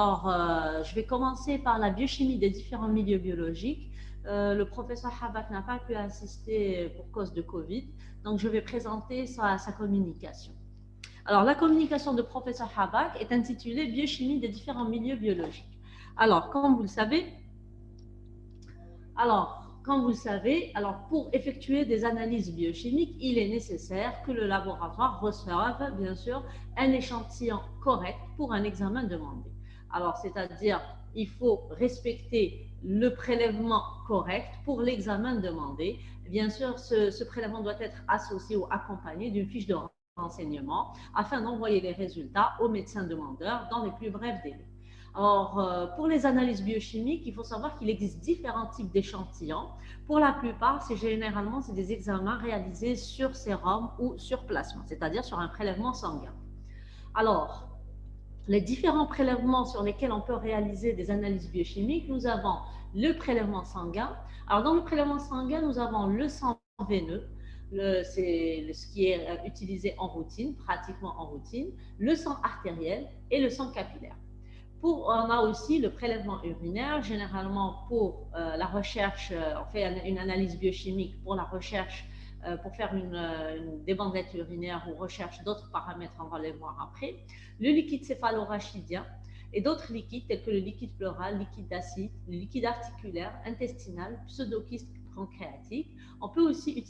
Alors, je vais commencer par la biochimie des différents milieux biologiques. Le professeur Habak n'a pas pu assister pour cause de Covid, donc je vais présenter sa communication. Alors, la communication de professeur Habak est intitulée Biochimie des différents milieux biologiques. Alors, comme vous le savez, pour effectuer des analyses biochimiques, il est nécessaire que le laboratoire reçoive, bien sûr, un échantillon correct pour un examen demandé. Alors, c'est-à-dire, il faut respecter le prélèvement correct pour l'examen demandé. Bien sûr, ce prélèvement doit être associé ou accompagné d'une fiche de renseignement afin d'envoyer les résultats au médecin demandeur dans les plus brefs délais. Alors, pour les analyses biochimiques, il faut savoir qu'il existe différents types d'échantillons. Pour la plupart, c'est des examens réalisés sur sérum ou sur plasma, c'est-à-dire sur un prélèvement sanguin. Alors, les différents prélèvements sur lesquels on peut réaliser des analyses biochimiques, nous avons le prélèvement sanguin. Alors, dans le prélèvement sanguin, nous avons le sang veineux, c'est ce qui est utilisé en routine, pratiquement en routine, le sang artériel et le sang capillaire. On a aussi le prélèvement urinaire, généralement pour la recherche, on fait une analyse biochimique pour la recherche, pour faire des bandelettes urinaires ou recherche d'autres paramètres, on va les voir après. Le liquide céphalorachidien et d'autres liquides tels que le liquide pleural, liquide d'acide, le liquide articulaire, intestinal, pseudokyste pancréatique. On peut aussi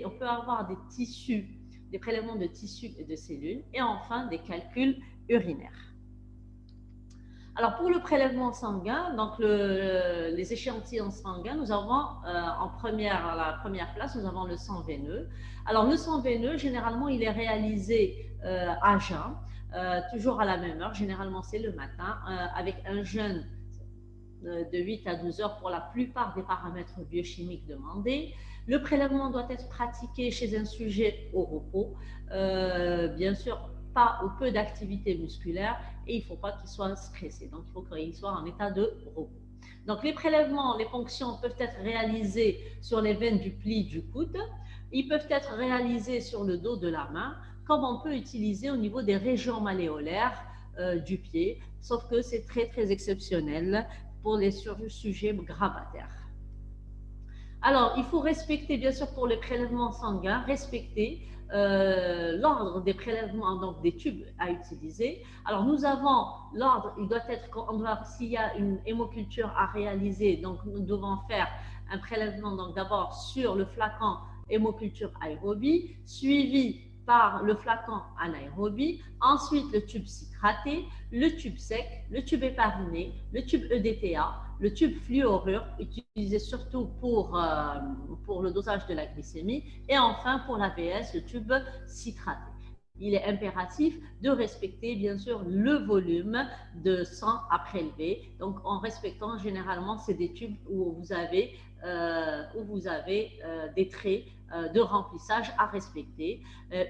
on peut avoir des tissus, des prélèvements de tissus et de cellules, et enfin des calculs urinaires. Alors, pour le prélèvement sanguin, donc les échantillons sanguins, nous avons à la première place, nous avons le sang veineux. Alors, le sang veineux, généralement, il est réalisé à jeun, toujours à la même heure, généralement c'est le matin, avec un jeûne de 8 à 12 heures pour la plupart des paramètres biochimiques demandés. Le prélèvement doit être pratiqué chez un sujet au repos, bien sûr, pas ou peu d'activité musculaire, et il ne faut pas qu'il soit stressé. Donc, il faut qu'il soit en état de repos. Donc, les prélèvements, les ponctions peuvent être réalisées sur les veines du pli du coude. Ils peuvent être réalisés sur le dos de la main, comme on peut utiliser au niveau des régions malléolaires du pied, sauf que c'est très, très exceptionnel pour les sujets gravataires. Alors, il faut respecter, bien sûr, pour les prélèvements sanguins, respecter l'ordre des prélèvements, donc des tubes à utiliser. Alors, nous avons l'ordre, il doit être, s'il y a une hémoculture à réaliser, donc nous devons faire un prélèvement, donc d'abord sur le flacon hémoculture aérobie, suivi par le flacon anaérobie, ensuite le tube citraté, le tube sec, le tube hépariné, le tube EDTA, le tube fluorure, utilisé surtout pour le dosage de la glycémie, et enfin pour l'AVS, le tube citraté. Il est impératif de respecter bien sûr le volume de sang à prélever. Donc en respectant généralement, c'est des tubes où vous avez des traits de remplissage à respecter.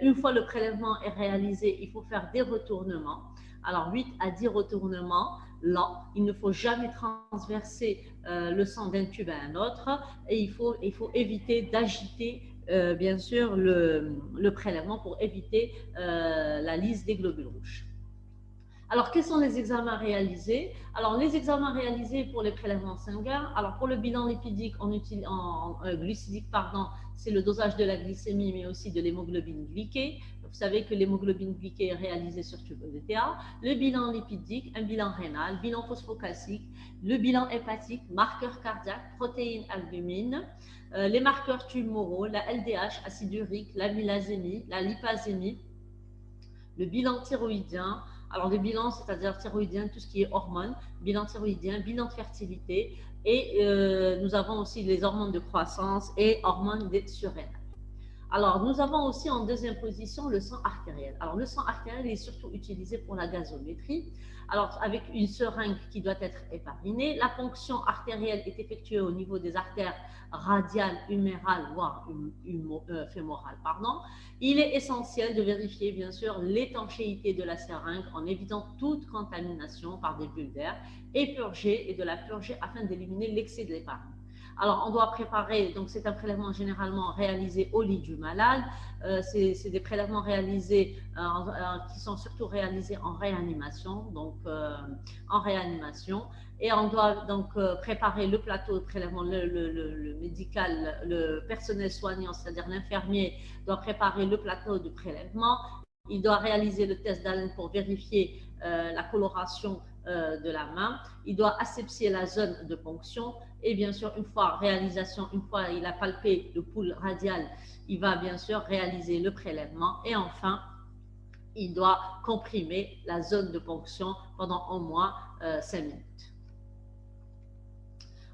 Une fois le prélèvement est réalisé, il faut faire des retournements. Alors 8 à 10 retournements lents. Il ne faut jamais transverser le sang d'un tube à un autre, et il faut éviter d'agiter bien sûr le prélèvement pour éviter la lyse des globules rouges. Alors, quels sont les examens réalisés? Alors, les examens réalisés pour les prélèvements sanguins, alors pour le bilan lipidique, glucidique, c'est le dosage de la glycémie, mais aussi de l'hémoglobine glyquée. Vous savez que l'hémoglobine glyquée est réalisée sur tube EDTA. Le bilan lipidique, un bilan rénal, bilan phosphocalcique, le bilan hépatique, marqueur cardiaque, protéines albumine, les marqueurs tumoraux, la LDH, acide urique, la l'amylasémie, la lipasémie, le bilan thyroïdien. Alors, les bilans, c'est-à-dire thyroïdien, tout ce qui est hormones, bilan thyroïdien, bilan de fertilité, et nous avons aussi les hormones de croissance et hormones surrénales. Alors, nous avons aussi en deuxième position le sang artériel. Alors, le sang artériel est surtout utilisé pour la gazométrie. Alors, avec une seringue qui doit être héparinée, la ponction artérielle est effectuée au niveau des artères radiales, humérales, voire fémorales. Il est essentiel de vérifier, bien sûr, l'étanchéité de la seringue en évitant toute contamination par des bulles d'air, et de la purger afin d'éliminer l'excès de l'héparine. Alors, on doit préparer, donc c'est un prélèvement généralement réalisé au lit du malade. C'est des prélèvements réalisés, qui sont surtout réalisés en réanimation, donc en réanimation. Et on doit donc préparer le plateau de prélèvement, le médical, le personnel soignant, c'est-à-dire l'infirmier, doit préparer le plateau de prélèvement. Il doit réaliser le test d'haleine pour vérifier la coloration de la main. Il doit asepsier la zone de ponction. Et bien sûr, une fois réalisation, une fois il a palpé le pouls radial, il va bien sûr réaliser le prélèvement. Et enfin, il doit comprimer la zone de ponction pendant au moins 5 minutes.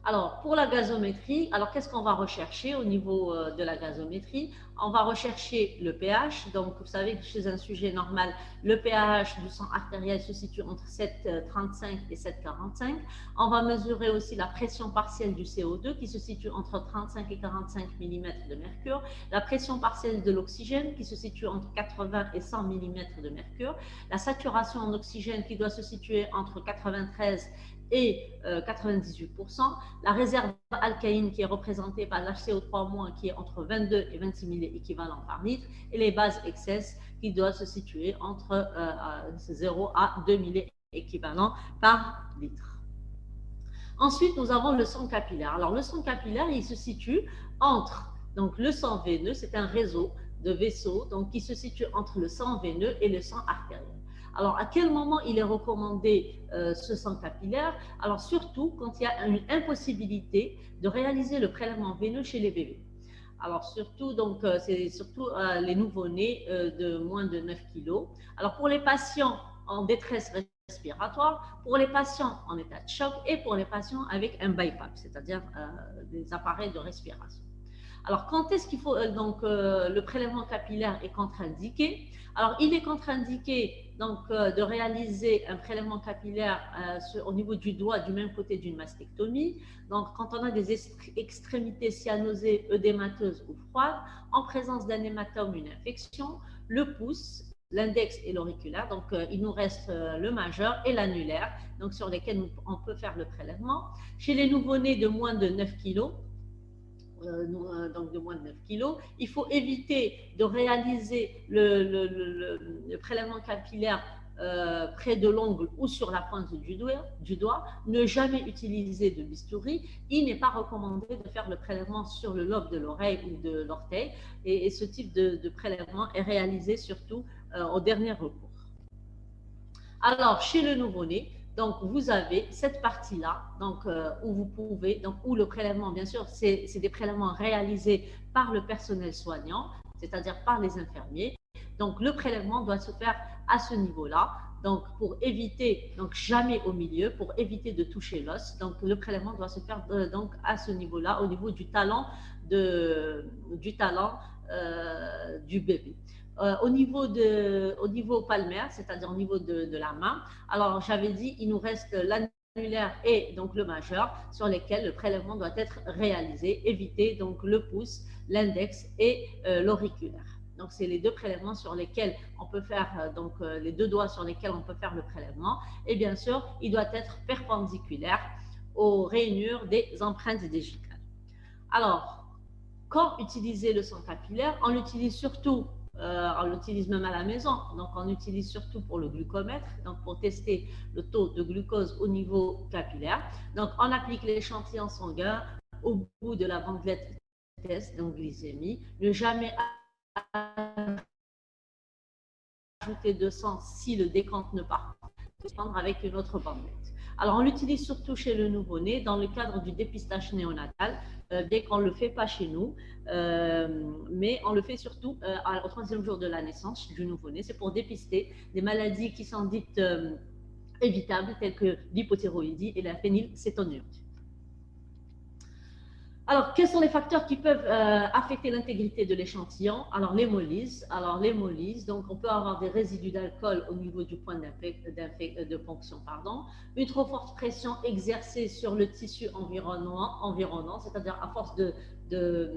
Alors, pour la gazométrie, alors qu'est-ce qu'on va rechercher au niveau de la gazométrie? On va rechercher le pH. Donc, vous savez que chez un sujet normal, le pH du sang artériel se situe entre 7,35 et 7,45. On va mesurer aussi la pression partielle du CO2 qui se situe entre 35 et 45 mm de mercure. La pression partielle de l'oxygène qui se situe entre 80 et 100 mm de mercure. La saturation en oxygène qui doit se situer entre 93 et 98%. La réserve alcaïne qui est représentée par l'HCO3- qui est entre 22 et 26 milléquivalents par litre, et les bases excess qui doivent se situer entre 0 à 2 milléquivalents par litre. Ensuite, nous avons le sang capillaire. Alors, le sang capillaire, il se situe entre donc, le sang veineux, c'est un réseau de vaisseaux donc, qui se situe entre le sang veineux et le sang artériel. Alors, à quel moment il est recommandé ce sang capillaire? Alors, surtout quand il y a une impossibilité de réaliser le prélèvement veineux chez les bébés. Alors, surtout, donc, c'est surtout les nouveau-nés de moins de 9 kg. Alors, pour les patients en détresse respiratoire, pour les patients en état de choc et pour les patients avec un BiPAP, c'est-à-dire des appareils de respiration. Alors, quand est-ce qu'il faut le prélèvement capillaire est contre-indiqué? Alors, il est contre-indiqué de réaliser un prélèvement capillaire au niveau du doigt du même côté d'une mastectomie. Donc, quand on a des extrémités cyanosées, œdémateuses ou froides, en présence d'un hématome, une infection, le pouce, l'index et l'auriculaire. Donc, il nous reste le majeur et l'annulaire, donc sur lesquels on peut faire le prélèvement. Chez les nouveau-nés de moins de 9 kg, donc de moins de 9 kg, il faut éviter de réaliser le prélèvement capillaire près de l'ongle ou sur la pointe du doigt, ne jamais utiliser de bistouri. Il n'est pas recommandé de faire le prélèvement sur le lobe de l'oreille ou de l'orteil, et ce type de prélèvement est réalisé surtout au dernier recours. Alors, chez le nouveau-né, donc vous avez cette partie-là, donc où vous pouvez, donc où le prélèvement, bien sûr, c'est des prélèvements réalisés par le personnel soignant, c'est-à-dire par les infirmiers. Donc le prélèvement doit se faire à ce niveau-là, donc pour éviter, donc jamais au milieu, pour éviter de toucher l'os. Donc le prélèvement doit se faire donc à ce niveau-là, au niveau du talon du bébé. Au niveau palmaire, c'est-à-dire au niveau de la main, alors j'avais dit, il nous reste l'annulaire et donc le majeur sur lesquels le prélèvement doit être réalisé. Éviter donc le pouce, l'index et l'auriculaire. Donc, c'est les deux prélèvements sur lesquels on peut faire, les deux doigts sur lesquels on peut faire le prélèvement. Et bien sûr, il doit être perpendiculaire aux rainures des empreintes digitales. Alors, quand utiliser le sang capillaire? On l'utilise surtout, on l'utilise même à la maison, donc on l'utilise surtout pour le glucomètre, donc pour tester le taux de glucose au niveau capillaire. Donc, on applique l'échantillon sanguin au bout de la bandelette test, donc glycémie. Ne jamais ajouter de sang si le décompte ne part pas, prendre avec une autre bandelette. Alors, on l'utilise surtout chez le nouveau-né dans le cadre du dépistage néonatal, bien qu'on ne le fait pas chez nous, mais on le fait surtout au 3e jour de la naissance du nouveau-né. C'est pour dépister des maladies qui sont dites évitables, telles que l'hypothyroïdie et la phénylcétonurie. Alors, quels sont les facteurs qui peuvent affecter l'intégrité de l'échantillon? Alors, l'hémolyse. Donc, on peut avoir des résidus d'alcool au niveau du point de ponction, une trop forte pression exercée sur le tissu environnant, c'est-à-dire à force de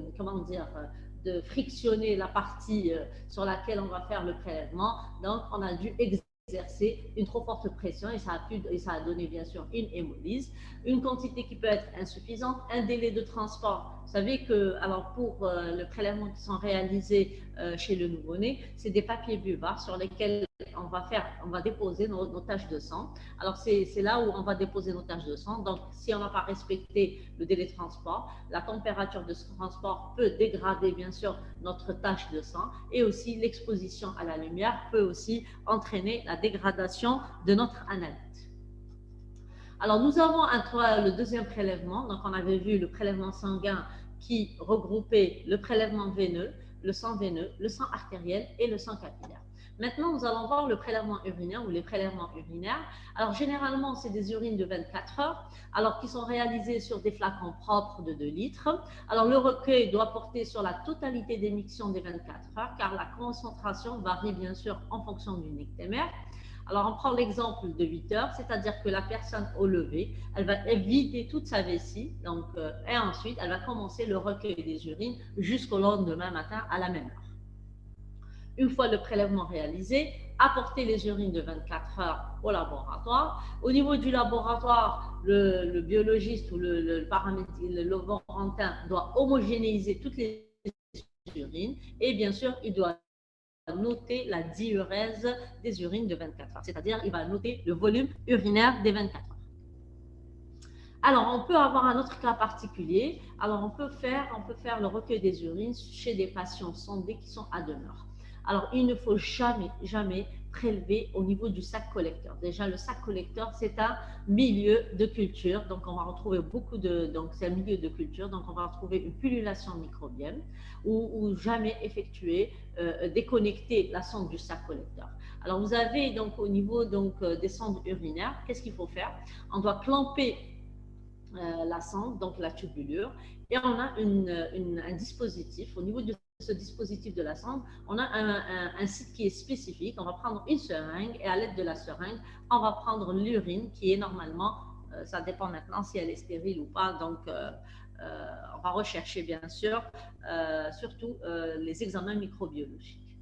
frictionner la partie sur laquelle on va faire le prélèvement. Donc, on a dû exercer exercé une trop forte pression et ça a donné bien sûr une hémolyse, une quantité qui peut être insuffisante, un délai de transport. Vous savez que alors pour le prélèvement qui sont réalisés chez le nouveau-né, c'est des papiers buvard sur lesquels on va déposer nos taches de sang. Alors c'est là où on va déposer nos taches de sang. Donc si on n'a pas respecté le délai de transport, la température de ce transport peut dégrader bien sûr notre tache de sang et aussi l'exposition à la lumière peut aussi entraîner la dégradation de notre analyte. Alors, nous avons le deuxième prélèvement. Donc, on avait vu le prélèvement sanguin qui regroupait le prélèvement veineux, le sang artériel et le sang capillaire. Maintenant, nous allons voir le prélèvement urinaire ou les prélèvements urinaires. Alors, généralement, c'est des urines de 24 heures, alors qui sont réalisées sur des flacons propres de 2 litres. Alors, le recueil doit porter sur la totalité d'émission des 24 heures, car la concentration varie bien sûr en fonction du nictémère. Alors, on prend l'exemple de 8 heures, c'est-à-dire que la personne au lever, elle va vider toute sa vessie, donc, et ensuite, elle va commencer le recueil des urines jusqu'au lendemain matin à la même heure. Une fois le prélèvement réalisé, apporter les urines de 24 heures au laboratoire. Au niveau du laboratoire, le biologiste ou le laborantin doit homogénéiser toutes les urines et bien sûr, il doit noter la diurèse des urines de 24 heures, c'est-à-dire il va noter le volume urinaire des 24 heures. Alors, on peut avoir un autre cas particulier. Alors, on peut faire le recueil des urines chez des patients sondés qui sont à demeure. Alors, il ne faut jamais prélever au niveau du sac collecteur. Déjà, le sac collecteur, c'est un milieu de culture. Donc, on va retrouver c'est un milieu de culture. Donc, on va retrouver une pullulation microbienne ou jamais effectuer, déconnecter la sonde du sac collecteur. Alors, vous avez donc au niveau des sondes urinaires, qu'est-ce qu'il faut faire? On doit clamper la sonde, donc la tubulure, et on a un dispositif. Au niveau de ce dispositif de la sonde, on a un site qui est spécifique. On va prendre une seringue et à l'aide de la seringue, on va prendre l'urine qui est normalement, ça dépend maintenant si elle est stérile ou pas, donc on va rechercher bien sûr, surtout les examens microbiologiques.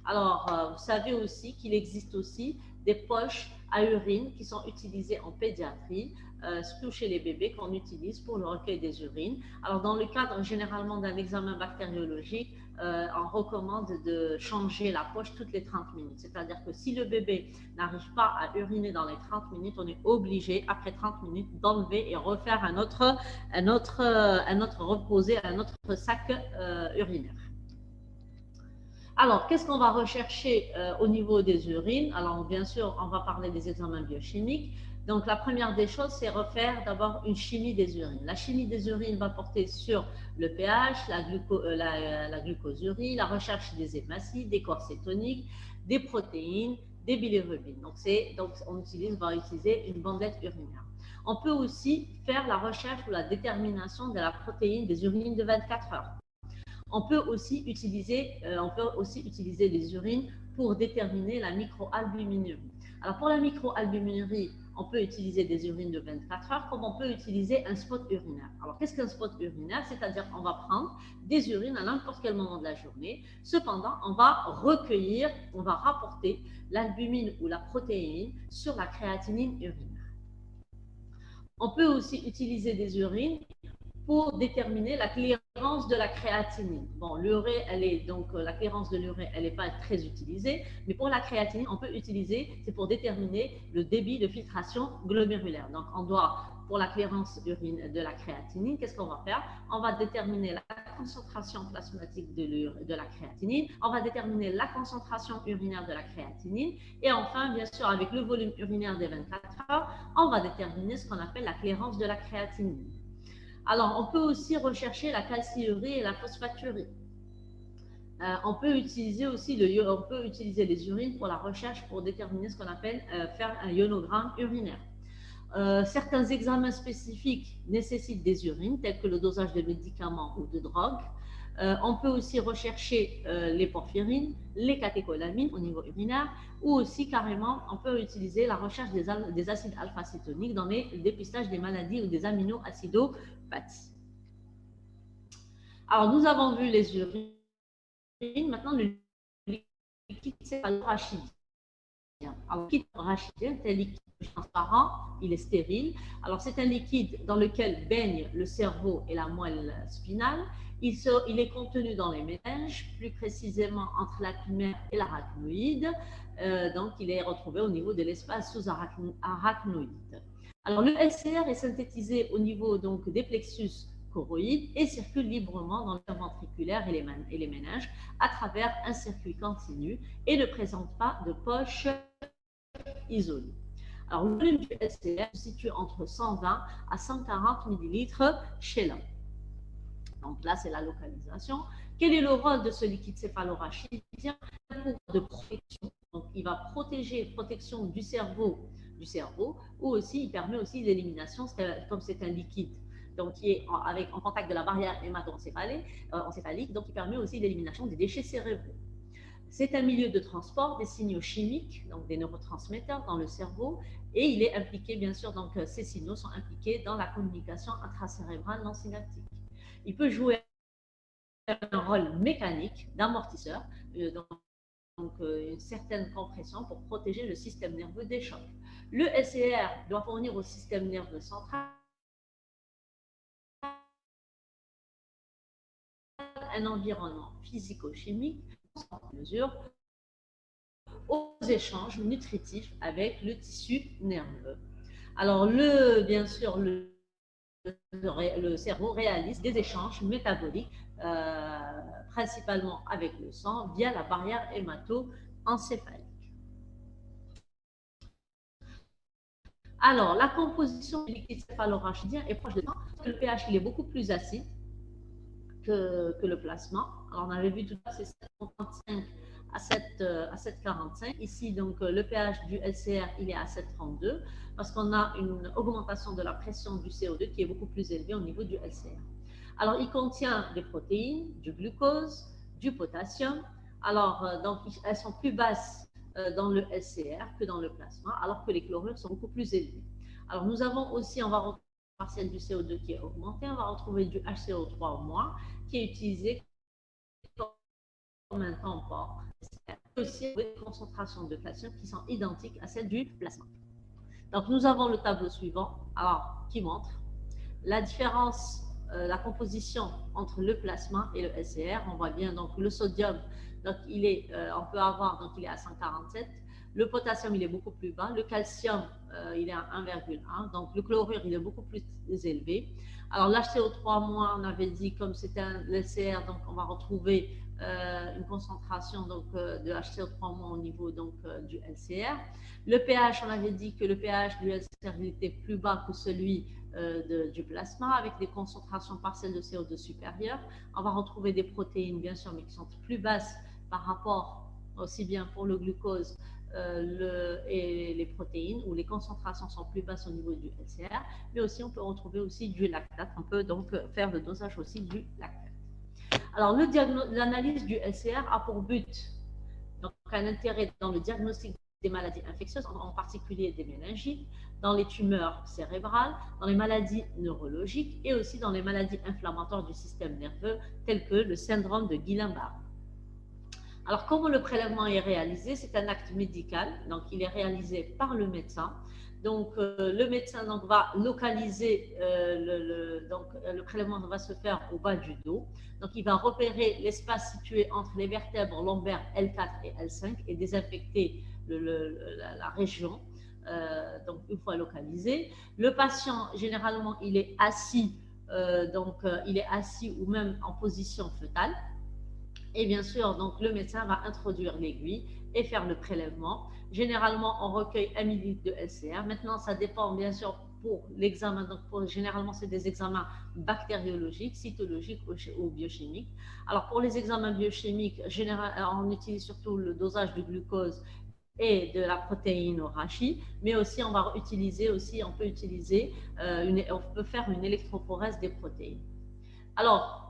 Alors, vous savez aussi qu'il existe aussi des poches à urine qui sont utilisées en pédiatrie, surtout chez les bébés, qu'on utilise pour le recueil des urines. Alors, dans le cadre généralement d'un examen bactériologique, on recommande de changer la poche toutes les 30 minutes. C'est-à-dire que si le bébé n'arrive pas à uriner dans les 30 minutes, on est obligé, après 30 minutes, d'enlever et refaire reposer un autre sac urinaire. Alors, qu'est-ce qu'on va rechercher au niveau des urines? Alors, bien sûr, on va parler des examens biochimiques. Donc, la première des choses, c'est refaire d'abord une chimie des urines. La chimie des urines va porter sur le pH, la glucosurie, la recherche des hématies, des corps cétoniques, des protéines, des bilirubines. Donc, on va utiliser une bandelette urinaire. On peut aussi faire la recherche ou la détermination de la protéine des urines de 24 heures. On peut aussi utiliser les urines pour déterminer la microalbuminurie. Alors pour la microalbuminurie, on peut utiliser des urines de 24 heures comme on peut utiliser un spot urinaire. Alors qu'est-ce qu'un spot urinaire? C'est-à-dire qu'on va prendre des urines à n'importe quel moment de la journée. Cependant, on va rapporter l'albumine ou la protéine sur la créatinine urinaire. On peut aussi utiliser des urines pour déterminer la clairance de la créatinine. Bon, l'urée, la clairance de l'urée, elle n'est pas très utilisée, mais pour la créatinine, on peut utiliser, c'est pour déterminer le débit de filtration glomérulaire. Donc, pour la clairance de la créatinine, qu'est-ce qu'on va faire? On va déterminer la concentration plasmatique de la créatinine, on va déterminer la concentration urinaire de la créatinine, et enfin, bien sûr, avec le volume urinaire des 24 heures, on va déterminer ce qu'on appelle la clairance de la créatinine. Alors, on peut aussi rechercher la calciurie et la phosphaturie. On peut utiliser les urines pour la recherche pour déterminer ce qu'on appelle faire un ionogramme urinaire. Certains examens spécifiques nécessitent des urines, tels que le dosage de médicaments ou de drogues. On peut aussi rechercher les porphyrines, les catécholamines au niveau urinaire, ou aussi carrément, on peut utiliser la recherche des acides alpha-cétoniques dans les dépistages des maladies ou des aminoacidopathies. Alors, nous avons vu les urines. Maintenant, le liquide céphalorachidien. Alors, le liquide arachidien est un liquide transparent, il est stérile. Alors, c'est un liquide dans lequel baigne le cerveau et la moelle spinale. Il est contenu dans les méninges, plus précisément entre l'accumaire et l'arachnoïde. Donc, il est retrouvé au niveau de l'espace sous-arachnoïde. Alors, le SCR est synthétisé au niveau donc, des plexus choroïdes et circule librement dans le nerf ventriculaire et les méninges à travers un circuit continu et ne présente pas de poche isolée. Alors, le volume du SCR se situe entre 120 à 140 millilitres chez l'homme. Donc là, c'est la localisation. Quel est le rôle de ce liquide céphalorachidien? De protection. Donc, il va protection du cerveau, ou aussi, il permet aussi l'élimination, comme c'est un liquide, donc qui est en contact de la barrière hémato-encéphalique, donc il permet aussi l'élimination des déchets cérébraux. C'est un milieu de transport des signaux chimiques, donc des neurotransmetteurs dans le cerveau, et il est impliqué, bien sûr, donc ces signaux sont impliqués dans la communication intracérébrale non synaptique. Il peut jouer un rôle mécanique d'amortisseur, donc une certaine compression pour protéger le système nerveux des chocs. Le SCR doit fournir au système nerveux central un environnement physico-chimique en mesure aux échanges nutritifs avec le tissu nerveux. Alors, bien sûr, le cerveau réalise des échanges métaboliques, principalement avec le sang, via la barrière hémato-encéphalique. Alors, la composition du liquide céphalorachidien est proche de temps, parce que le pH il est beaucoup plus acide que le plasma. Alors, on avait vu tout à l'heure, c'est 7,35 à 7,45. Ici, donc, le pH du LCR, il est à 7,32 parce qu'on a une augmentation de la pression du CO2 qui est beaucoup plus élevée au niveau du LCR. Alors, il contient des protéines, du glucose, du potassium. Alors, donc, elles sont plus basses dans le LCR que dans le plasma, alors que les chlorures sont beaucoup plus élevées. Alors, nous avons aussi, on va retrouver le partiel du CO2 qui est augmenté, on va retrouver du HCO3- qui est utilisé comme un tampon. Aussi des concentrations de calcium qui sont identiques à celles du plasma. Donc, nous avons le tableau suivant, alors, qui montre la différence, la composition entre le plasma et le SCR. On voit bien donc le sodium, donc on peut avoir, donc il est à 147. Le potassium, il est beaucoup plus bas. Le calcium, il est à 1,1. Donc le chlorure, il est beaucoup plus élevé. Alors l'HCO3-, on avait dit, comme c'est un LCR, donc on va retrouver une concentration donc, de HCO3- au niveau donc, du LCR. Le pH, on avait dit que le pH du LCR était plus bas que celui du plasma, avec des concentrations partielles de CO2 supérieures. On va retrouver des protéines, bien sûr, mais qui sont plus basses par rapport aussi bien pour le glucose et les protéines, où les concentrations sont plus basses au niveau du LCR, mais aussi on peut retrouver aussi du lactate. On peut donc faire le dosage aussi du lactate. Alors, l'analyse du LCR a pour but, donc un intérêt dans le diagnostic des maladies infectieuses, en particulier des méningites, dans les tumeurs cérébrales, dans les maladies neurologiques et aussi dans les maladies inflammatoires du système nerveux, telles que le syndrome de Guillain-Barré. Alors, comment le prélèvement est réalisé? C'est un acte médical, donc il est réalisé par le médecin. Donc, le médecin donc, va localiser, le prélèvement va se faire au bas du dos. Donc, il va repérer l'espace situé entre les vertèbres lombaires L4 et L5 et désinfecter la région, donc une fois localisé. Le patient, généralement, il est assis, il est assis ou même en position fœtale. Et bien sûr, donc, le médecin va introduire l'aiguille et faire le prélèvement. Généralement, on recueille 1 ml de LCR. Maintenant, ça dépend bien sûr pour l'examen. Donc, généralement, c'est des examens bactériologiques, cytologiques ou biochimiques. Alors, pour les examens biochimiques, on utilise surtout le dosage de glucose et de la protéine au rachis, mais aussi on peut faire une électrophorèse des protéines. Alors,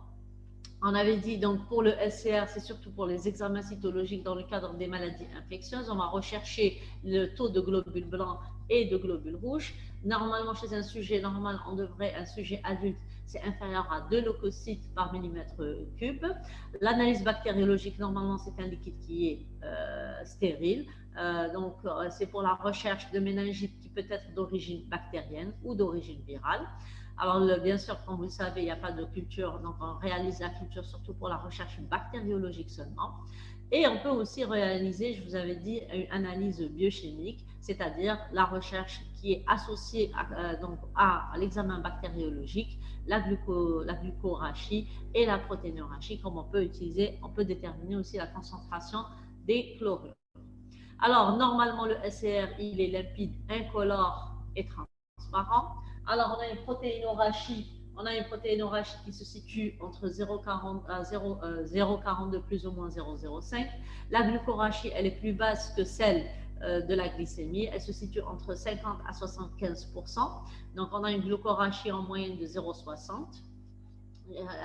on avait dit donc pour le LCR, c'est surtout pour les examens cytologiques dans le cadre des maladies infectieuses. On va rechercher le taux de globules blancs et de globules rouges. Normalement, chez un sujet normal, un sujet adulte, c'est inférieur à 2 leucocytes par millimètre cube. L'analyse bactériologique, normalement, c'est un liquide qui est stérile. Donc, c'est pour la recherche de méningite qui peut être d'origine bactérienne ou d'origine virale. Alors, bien sûr, comme vous le savez, il n'y a pas de culture, donc on réalise la culture surtout pour la recherche bactériologique seulement. Et on peut aussi réaliser, je vous avais dit, une analyse biochimique, c'est-à-dire la recherche qui est associée à l'examen bactériologique, la glucorachie et la protéinorachie, comme on peut utiliser, on peut déterminer aussi la concentration des chlorures. Alors, normalement, le SCR, il est limpide, incolore et transparent. Alors, on a une protéinorachie qui se situe entre 0,42 plus ou moins 0,05. La glucorachie, elle est plus basse que celle de la glycémie. Elle se situe entre 50 à 75%. Donc, on a une glucorachie en moyenne de 0,60.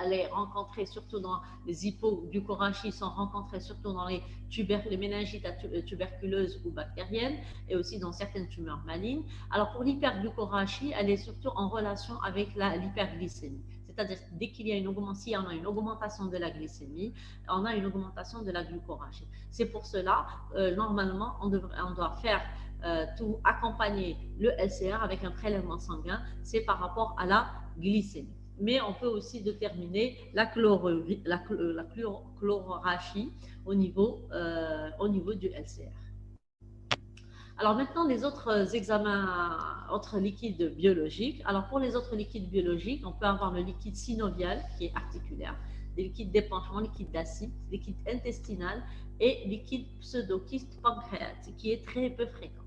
Elle est rencontrée surtout dans les hypoglucorachies, sont rencontrées surtout dans les méningites tuberculeuses ou bactériennes et aussi dans certaines tumeurs malignes. Alors pour l'hyperglucorachie, elle est surtout en relation avec l'hyperglycémie. C'est-à-dire dès qu'il y a si on a une augmentation de la glycémie, on a une augmentation de la glucorachie. C'est pour cela, normalement, on doit faire tout accompagner le LCR avec un prélèvement sanguin, c'est par rapport à la glycémie. Mais on peut aussi déterminer la chlororachie au niveau du LCR. Alors maintenant, les autres examens, autres liquides biologiques. Alors pour les autres liquides biologiques, on peut avoir le liquide synovial qui est articulaire, des liquides d'épanchement, liquide d'acide, liquide intestinal et liquide pseudokyste pancréatique qui est très peu fréquent.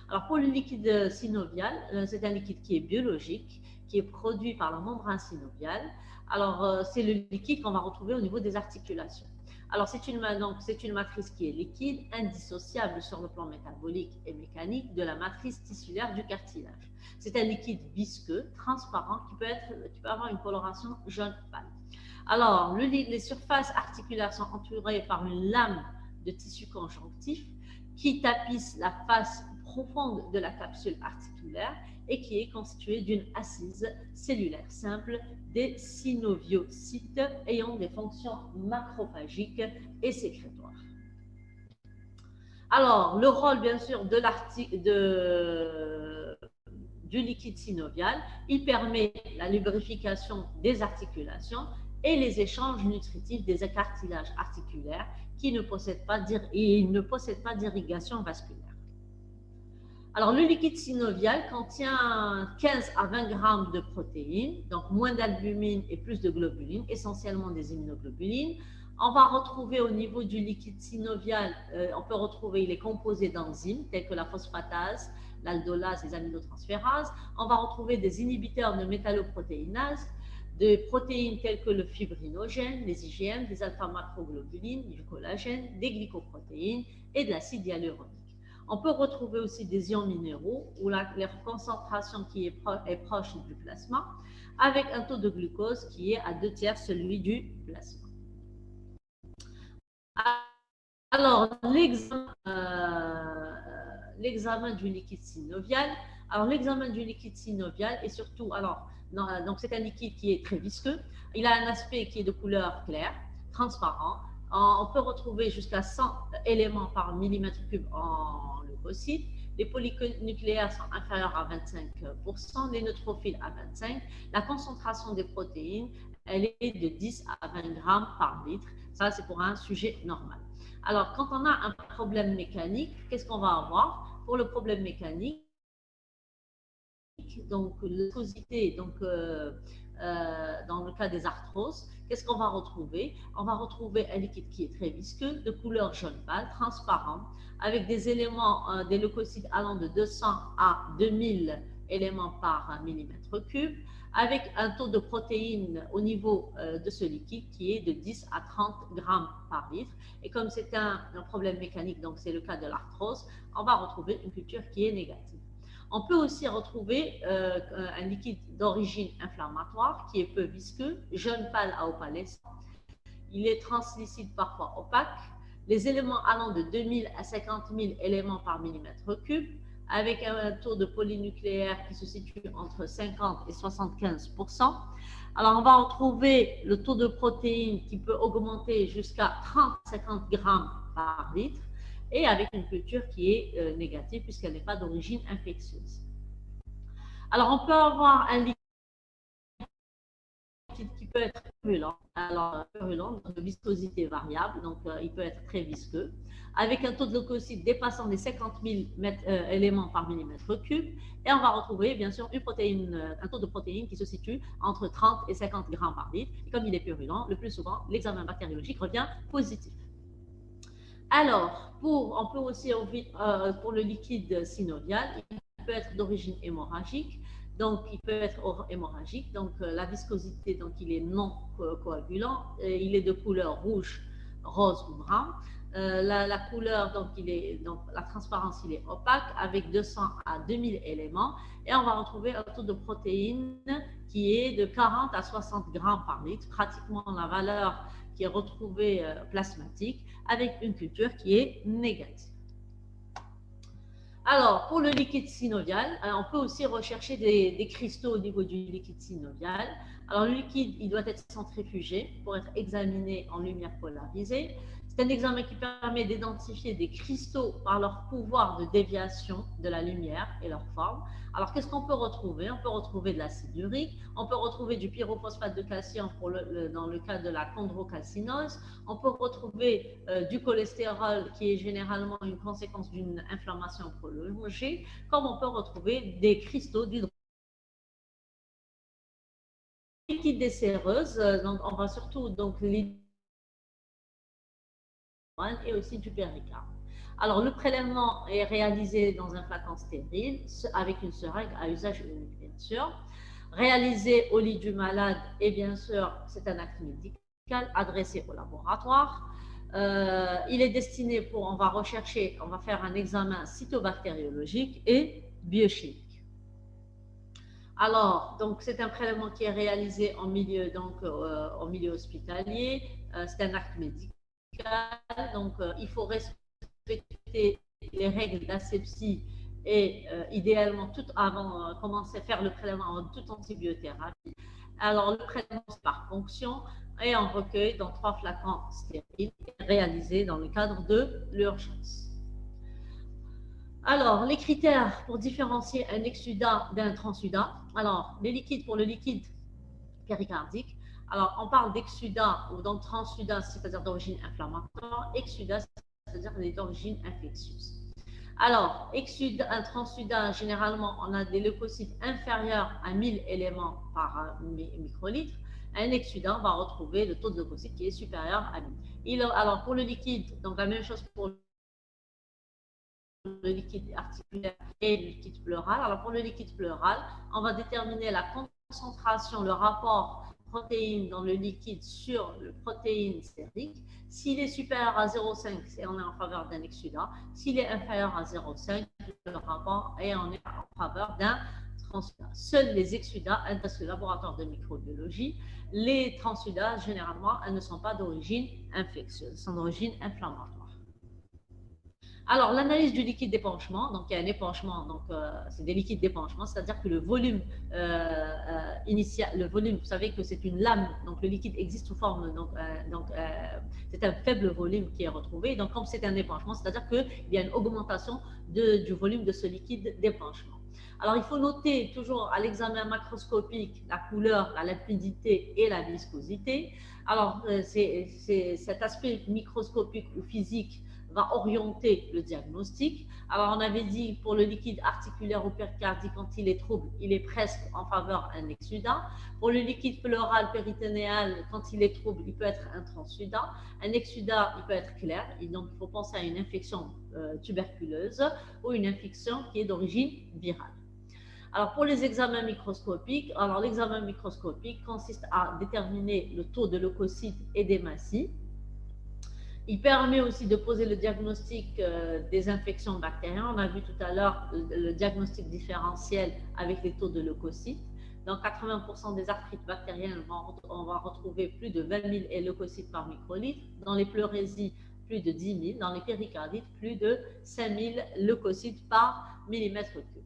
Alors pour le liquide synovial, c'est un liquide qui est biologique, qui est produit par la membrane synoviale. Alors, c'est le liquide qu'on va retrouver au niveau des articulations. Alors, c'est une matrice qui est liquide, indissociable sur le plan métabolique et mécanique de la matrice tissulaire du cartilage. C'est un liquide visqueux, transparent, qui peut avoir une coloration jaune pâle. Alors, les surfaces articulaires sont entourées par une lame de tissu conjonctif qui tapisse la face profonde de la capsule articulaire et qui est constituée d'une assise cellulaire simple des synoviocytes ayant des fonctions macrophagiques et sécrétoires. Alors, le rôle, bien sûr, du liquide synovial, il permet la lubrification des articulations et les échanges nutritifs des cartilages articulaires qui ne possèdent pas d'irrigation vasculaire. Alors, le liquide synovial contient 15 à 20 grammes de protéines, donc moins d'albumine et plus de globulines, essentiellement des immunoglobulines. On va retrouver au niveau du liquide synovial, il est composé d'enzymes telles que la phosphatase, l'aldolase, les aminotransférases. On va retrouver des inhibiteurs de métalloprotéinase, de protéines telles que le fibrinogène, les IgM, des alpha-macroglobulines, du collagène, des glycoprotéines et de l'acide hyaluronique. On peut retrouver aussi des ions minéraux où la concentration qui est proche du plasma avec un taux de glucose qui est à 2/3 celui du plasma. Alors, l'examen du liquide synovial. Alors, l'examen du liquide synovial est surtout, donc c'est un liquide qui est très visqueux. Il a un aspect qui est de couleur claire, transparent. On peut retrouver jusqu'à 100 éléments par millimètre cube en leucocytes. Les polynucléaires sont inférieurs à 25%, les neutrophiles à 25%. La concentration des protéines, elle est de 10 à 20 grammes par litre. Ça, c'est pour un sujet normal. Alors, quand on a un problème mécanique, qu'est-ce qu'on va avoir? Pour le problème mécanique, donc l'viscosité, dans le cas des arthroses, qu'est-ce qu'on va retrouver? On va retrouver un liquide qui est très visqueux, de couleur jaune pâle, transparent, avec des éléments, des leucocytes allant de 200 à 2000 éléments par millimètre cube, avec un taux de protéines au niveau de ce liquide qui est de 10 à 30 grammes par litre. Et comme c'est un problème mécanique, donc c'est le cas de l'arthrose, on va retrouver une culture qui est négative. On peut aussi retrouver un liquide d'origine inflammatoire qui est peu visqueux, jaune pâle à opalescent. Il est translucide, parfois opaque. Les éléments allant de 2000 à 50 000 éléments par millimètre cube, avec un taux de polynucléaire qui se situe entre 50 et 75%. Alors, on va retrouver le taux de protéines qui peut augmenter jusqu'à 30-50 grammes par litre et avec une culture qui est négative puisqu'elle n'est pas d'origine infectieuse. Alors, on peut avoir un liquide qui peut être purulent, alors purulent, de viscosité variable, donc il peut être très visqueux, avec un taux de leucocytes dépassant les 50 000 éléments par millimètre cube, et on va retrouver bien sûr un taux de protéines qui se situe entre 30 et 50 grammes par litre. Et comme il est purulent, le plus souvent, l'examen bactériologique revient positif. Alors, on peut aussi, pour le liquide synovial, il peut être d'origine hémorragique. Donc, il peut être hémorragique. Donc, la viscosité, donc, il est non coagulant. Il est de couleur rouge, rose ou brun. La couleur, donc, la transparence, il est opaque avec 200 à 2000 éléments. Et on va retrouver un taux de protéines qui est de 40 à 60 grammes par litre, pratiquement la valeur qui est retrouvée plasmatique, avec une culture qui est négative. Alors, pour le liquide synovial, on peut aussi rechercher des cristaux au niveau du liquide synovial. Alors, le liquide, il doit être centrifugé pour être examiné en lumière polarisée. C'est un examen qui permet d'identifier des cristaux par leur pouvoir de déviation de la lumière et leur forme. Alors, qu'est-ce qu'on peut retrouver? On peut retrouver de l'acide urique, on peut retrouver du pyrophosphate de calcium dans le cas de la chondrocalcinose, on peut retrouver du cholestérol qui est généralement une conséquence d'une inflammation prolongée, comme on peut retrouver des cristaux d'hydrogène. Liquide des séreuses, donc on va surtout et aussi du péricarpe. Alors, le prélèvement est réalisé dans un flacon stérile avec une seringue à usage unique, bien sûr. Réalisé au lit du malade et bien sûr, c'est un acte médical adressé au laboratoire. Il est destiné on va faire un examen cytobactériologique et biochimique. Alors, donc, c'est un prélèvement qui est réalisé en milieu hospitalier. C'est un acte médical. Donc, il faut respecter les règles d'asepsie et idéalement, tout avant commencer à faire le prélèvement en toute antibiothérapie. Alors, le prélèvement, c'est par fonction et on recueille dans 3 flacons stériles réalisés dans le cadre de l'urgence. Alors, les critères pour différencier un exsudat d'un transsudat. Alors, pour le liquide péricardique, alors on parle d'exsudat ou d'un transsudat, c'est-à-dire d'origine inflammatoire, exsudat, c'est-à-dire d'origine infectieuse. Alors, un transsudat, généralement, on a des leucocytes inférieurs à 1000 éléments par microlitre. Un exsudat, on va retrouver le taux de leucocytes qui est supérieur à 1000. Alors, pour le liquide, donc la même chose pour le liquide articulaire et le liquide pleural. Alors, pour le liquide pleural, on va déterminer la concentration, le rapport protéines dans le liquide sur le protéine sérique. S'il est supérieur à 0,5, on est en faveur d'un exsudat. S'il est inférieur à 0,5, le rapport est en faveur d'un transsudat. Seuls les exsudats intéressent le laboratoire de microbiologie. Les transsudats, généralement, elles ne sont pas d'origine infectieuse, sont d'origine inflammatoire. Alors, l'analyse du liquide d'épanchement, donc il y a un épanchement, donc c'est des liquides d'épanchement, c'est-à-dire que le volume initial, vous savez que c'est une lame, donc le liquide existe sous forme, c'est un faible volume qui est retrouvé, donc comme c'est un épanchement, c'est-à-dire qu'il y a une augmentation du volume de ce liquide d'épanchement. Alors, il faut noter toujours à l'examen macroscopique la couleur, la limpidité et la viscosité. Alors, cet aspect microscopique ou physique va orienter le diagnostic. Alors, on avait dit pour le liquide articulaire ou péricardique, quand il est trouble, il est presque en faveur d'un exsudat. Pour le liquide pleural péritonéal, quand il est trouble, il peut être un transsudat. Un exsudat, il peut être clair. Et donc, il faut penser à une infection tuberculeuse ou une infection qui est d'origine virale. Alors, pour les examens microscopiques, l'examen microscopique consiste à déterminer le taux de leucocytes et d'hématies. Il permet aussi de poser le diagnostic des infections bactériennes. On a vu tout à l'heure le diagnostic différentiel avec les taux de leucocytes. Dans 80% des arthrites bactériennes, on va retrouver plus de 20 000 leucocytes par microlitre. Dans les pleurésies, plus de 10 000. Dans les péricardites, plus de 5 000 leucocytes par millimètre cube.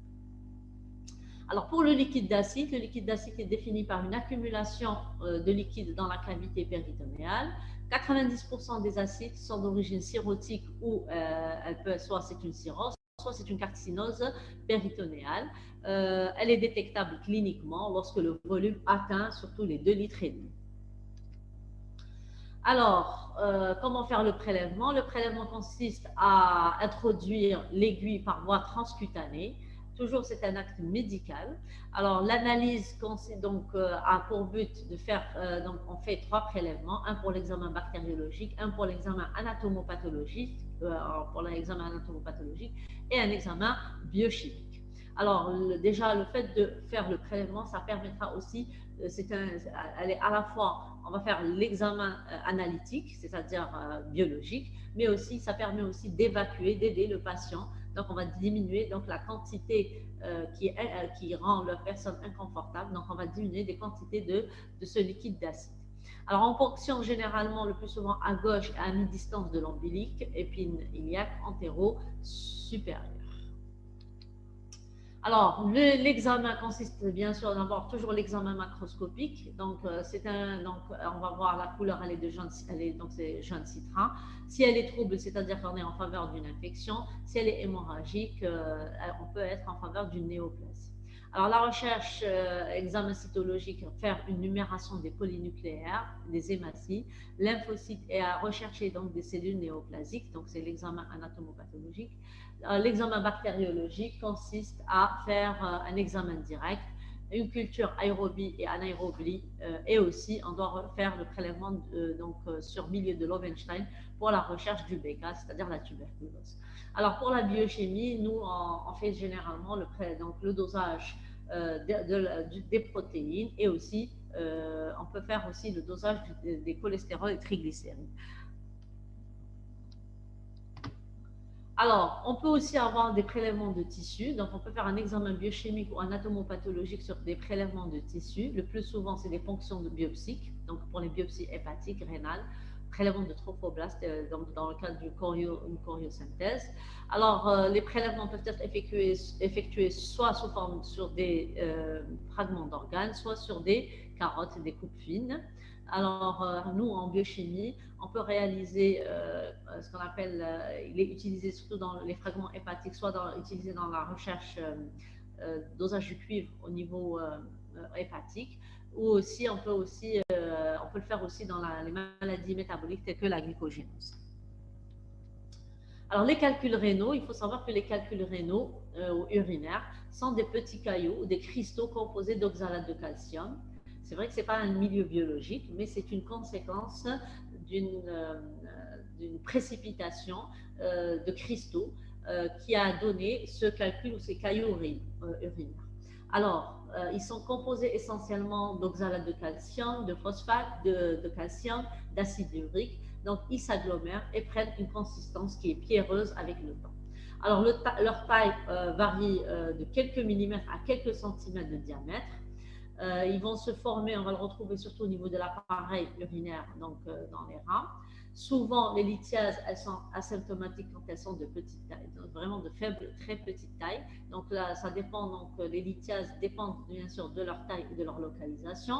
Alors, pour le liquide d'acide est défini par une accumulation de liquide dans la cavité péritonéale. 90% des acides sont d'origine cirrhotique ou soit c'est une cirrhose, soit c'est une carcinose péritonéale. Elle est détectable cliniquement lorsque le volume atteint surtout les 2,5 litres. Alors, comment faire le prélèvement? Le prélèvement consiste à introduire l'aiguille par voie transcutanée. Toujours, c'est un acte médical. Alors, l'analyse a pour but de faire, donc on fait 3 prélèvements, un pour l'examen bactériologique, un pour l'examen anatomopathologique, et un examen biochimique. Alors, déjà, le fait de faire le prélèvement, ça permettra aussi, elle est à la fois, on va faire l'examen analytique, c'est-à-dire biologique, mais aussi, ça permet aussi d'évacuer, d'aider le patient. Donc, on va diminuer donc, la quantité qui rend la personne inconfortable. Donc, on va diminuer des quantités de ce liquide d'acide. Alors, on ponctionne généralement le plus souvent à gauche à mi-distance de l'ombilic, épine iliaque antéro-supérieure. Alors, l'examen consiste bien sûr d'abord toujours l'examen macroscopique. Donc, on va voir la couleur, elle est de jaune, donc c'est jaune citron. Si elle est trouble, c'est-à-dire qu'on est en faveur d'une infection. Si elle est hémorragique, on peut être en faveur d'une néoplasie. Alors, la recherche, examen cytologique, faire une numération des polynucléaires, des hématies, lymphocytes et à rechercher donc des cellules néoplasiques. Donc, c'est l'examen anatomopathologique. L'examen bactériologique consiste à faire un examen direct, une culture aérobie et anaérobie, et aussi on doit faire le prélèvement sur milieu de Lowenstein pour la recherche du BK, c'est-à-dire la tuberculose. Alors pour la biochimie, nous on fait généralement le dosage des protéines et aussi on peut faire aussi le dosage des cholestérols et triglycérides. Alors, on peut aussi avoir des prélèvements de tissus. Donc, on peut faire un examen biochimique ou anatomopathologique sur des prélèvements de tissus. Le plus souvent, c'est des fonctions biopsiques. Donc, pour les biopsies hépatiques, rénales, prélèvements de trophoblastes, dans le cadre d'une choriosynthèse. Alors, les prélèvements peuvent être effectués soit sur des fragments d'organes, soit sur des carottes, des coupes fines. Alors, nous, en biochimie, on peut réaliser ce qu'on appelle, il est utilisé surtout dans les fragments hépatiques, soit utilisé dans la recherche dosage du cuivre au niveau hépatique, ou aussi on peut le faire aussi dans les maladies métaboliques telles que la glycogénose. Alors, les calculs rénaux, il faut savoir que les calculs rénaux ou urinaires sont des petits cailloux ou des cristaux composés d'oxalate de calcium. C'est vrai que ce n'est pas un milieu biologique, mais c'est une conséquence d'une précipitation de cristaux qui a donné ce calcul ou ces cailloux urinaires. Alors, ils sont composés essentiellement d'oxalate de calcium, de phosphate, de calcium, d'acide urique. Donc, ils s'agglomèrent et prennent une consistance qui est pierreuse avec le temps. Alors, leur taille varie de quelques millimètres à quelques centimètres de diamètre. Ils vont se former, on va le retrouver surtout au niveau de l'appareil urinaire, donc dans les reins. Souvent, les lithiases, elles sont asymptomatiques quand elles sont de petite taille, donc vraiment de faible, très petite taille. Donc là, ça dépend, donc les lithiases dépendent bien sûr de leur taille et de leur localisation.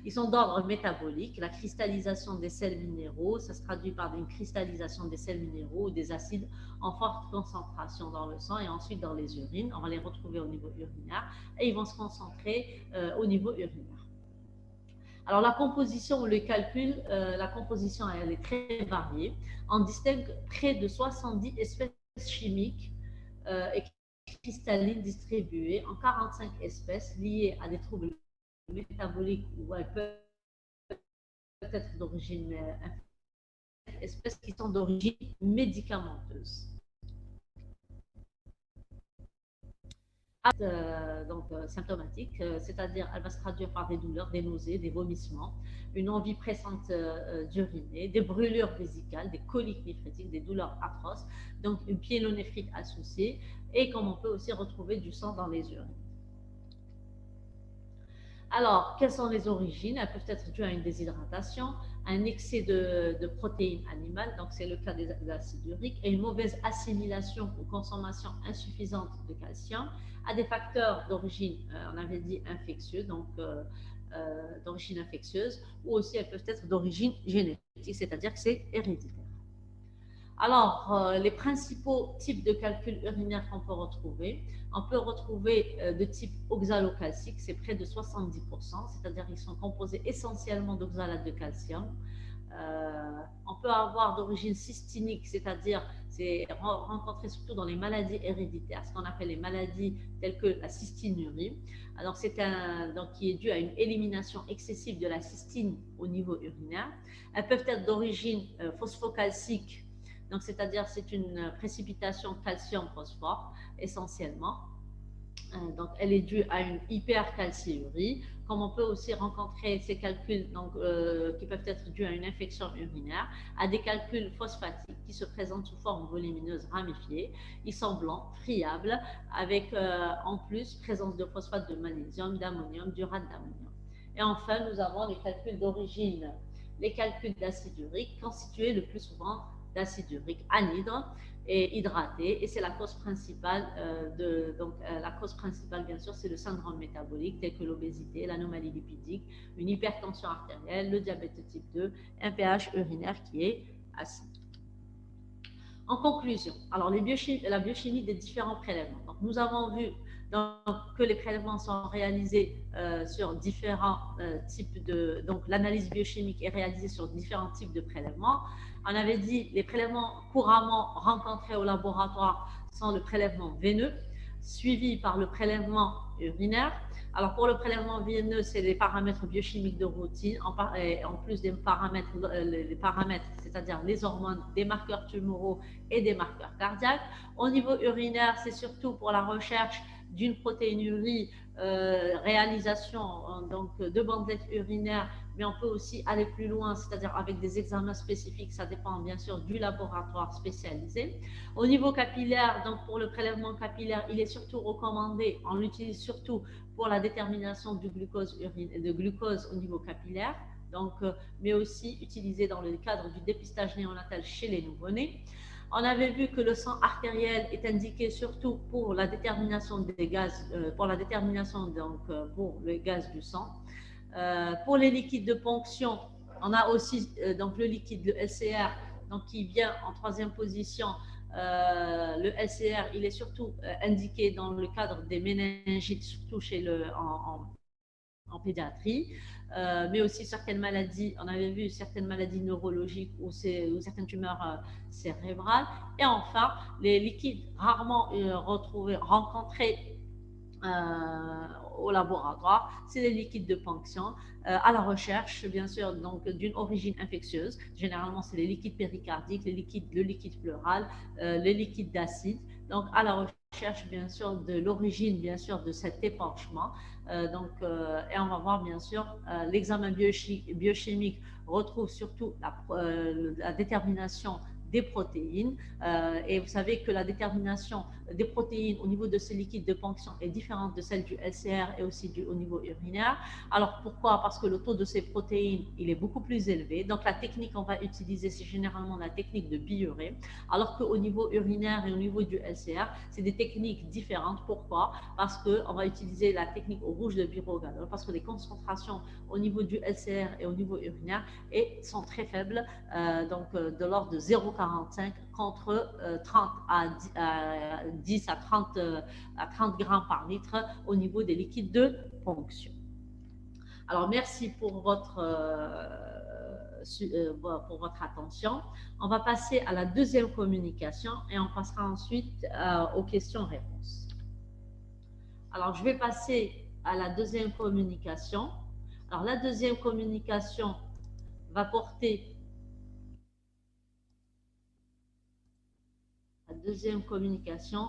Ils sont d'ordre métabolique. La cristallisation des sels minéraux, ça se traduit par une cristallisation des sels minéraux ou des acides en forte concentration dans le sang et ensuite dans les urines. On va les retrouver au niveau urinaire et ils vont se concentrer au niveau urinaire. Alors, la composition ou le calcul, la composition, elle est très variée. On distingue près de 70 espèces chimiques et cristallines distribuées en 45 espèces liées à des troubles métaboliques ou elles peuvent être d'origine espèces qui sont d'origine médicamenteuse. Symptomatique, c'est-à-dire elle va se traduire par des douleurs, des nausées, des vomissements, une envie pressante d'uriner, des brûlures vésicales, des coliques néphrétiques, des douleurs atroces, donc une pyélonéphrite associée, et comme on peut aussi retrouver du sang dans les urines. Alors, quelles sont les origines? Elles peuvent être dues à une déshydratation, à un excès de protéines animales, donc c'est le cas des acides uriques, et une mauvaise assimilation ou consommation insuffisante de calcium, à des facteurs d'origine, on avait dit infectieux, donc d'origine infectieuse, ou aussi elles peuvent être d'origine génétique, c'est-à-dire que c'est héréditaire. Alors, les principaux types de calculs urinaires qu'on peut retrouver, on peut retrouver de type oxalocalcique, c'est près de 70%, c'est-à-dire qu'ils sont composés essentiellement d'oxalate de calcium. On peut avoir d'origine cystinique, c'est-à-dire c'est rencontré surtout dans les maladies héréditaires, ce qu'on appelle les maladies telles que la cystinurie. Alors c'est donc qui est dû à une élimination excessive de la cystine au niveau urinaire. Elles peuvent être d'origine phosphocalcique, donc c'est-à-dire c'est une précipitation calcium-phosphore essentiellement. Donc, elle est due à une hypercalciurie, comme on peut aussi rencontrer ces calculs qui peuvent être dus à une infection urinaire, à des calculs phosphatiques qui se présentent sous forme volumineuse ramifiée. Ils sont blancs, friables, avec en plus présence de phosphate de magnésium, d'ammonium, d'urate d'ammonium. Et enfin, nous avons les calculs d'origine, les calculs d'acide urique, constitués le plus souvent d'acide urique anhydre et hydraté, et c'est la cause principale la cause principale bien sûr c'est le syndrome métabolique tel que l'obésité, l'anomalie lipidique, une hypertension artérielle, le diabète de type 2, un pH urinaire qui est acide. En conclusion, alors la biochimie des différents prélèvements. Donc, nous avons vu que les prélèvements sont réalisés sur différents types de... Donc, l'analyse biochimique est réalisée sur différents types de prélèvements. On avait dit les prélèvements couramment rencontrés au laboratoire sont le prélèvement veineux, suivi par le prélèvement urinaire. Alors, pour le prélèvement veineux, c'est les paramètres biochimiques de routine, en plus des paramètres, c'est-à-dire les hormones, des marqueurs tumoraux et des marqueurs cardiaques. Au niveau urinaire, c'est surtout pour la recherche d'une protéinurie, réalisation donc, de bandelettes urinaires, mais on peut aussi aller plus loin, c'est-à-dire avec des examens spécifiques, ça dépend bien sûr du laboratoire spécialisé. Au niveau capillaire, donc pour le prélèvement capillaire, il est surtout recommandé, on l'utilise surtout pour la détermination de glucose au niveau capillaire, donc, mais aussi utilisé dans le cadre du dépistage néonatal chez les nouveau-nés. On avait vu que le sang artériel est indiqué surtout pour la détermination des gaz, pour la détermination donc pour le gaz du sang. Pour les liquides de ponction, on a aussi donc le liquide, le LCR, donc qui vient en troisième position. Le LCR, il est surtout indiqué dans le cadre des méningites, surtout en pédiatrie, mais aussi certaines maladies, on avait vu certaines maladies neurologiques ou certaines tumeurs cérébrales. Et enfin, les liquides rarement rencontrés au laboratoire, c'est les liquides de ponction à la recherche, bien sûr, donc d'une origine infectieuse. Généralement, c'est les liquides péricardiques, le liquide pleural, les liquides d'acide. Donc, à la recherche, bien sûr, de l'origine, bien sûr, de cet épanchement. Et on va voir, bien sûr, l'examen biochimique retrouve surtout la détermination des protéines. Et vous savez que la détermination des protéines au niveau de ces liquides de ponction est différente de celle du LCR et aussi au niveau urinaire. Alors pourquoi? Parce que le taux de ces protéines, il est beaucoup plus élevé. Donc la technique qu'on va utiliser, c'est généralement la technique de biurée, alors qu'au niveau urinaire et au niveau du LCR, c'est des techniques différentes. Pourquoi? Parce qu'on va utiliser la technique au rouge de birogalol, parce que les concentrations au niveau du LCR et au niveau urinaire sont très faibles, de l'ordre de 0,45 contre 30 à 10 à 30 grammes par litre au niveau des liquides de ponction. Alors, merci pour votre attention. On va passer à la deuxième communication et on passera ensuite aux questions-réponses. Alors, je vais passer à la deuxième communication. Alors, la deuxième communication va porter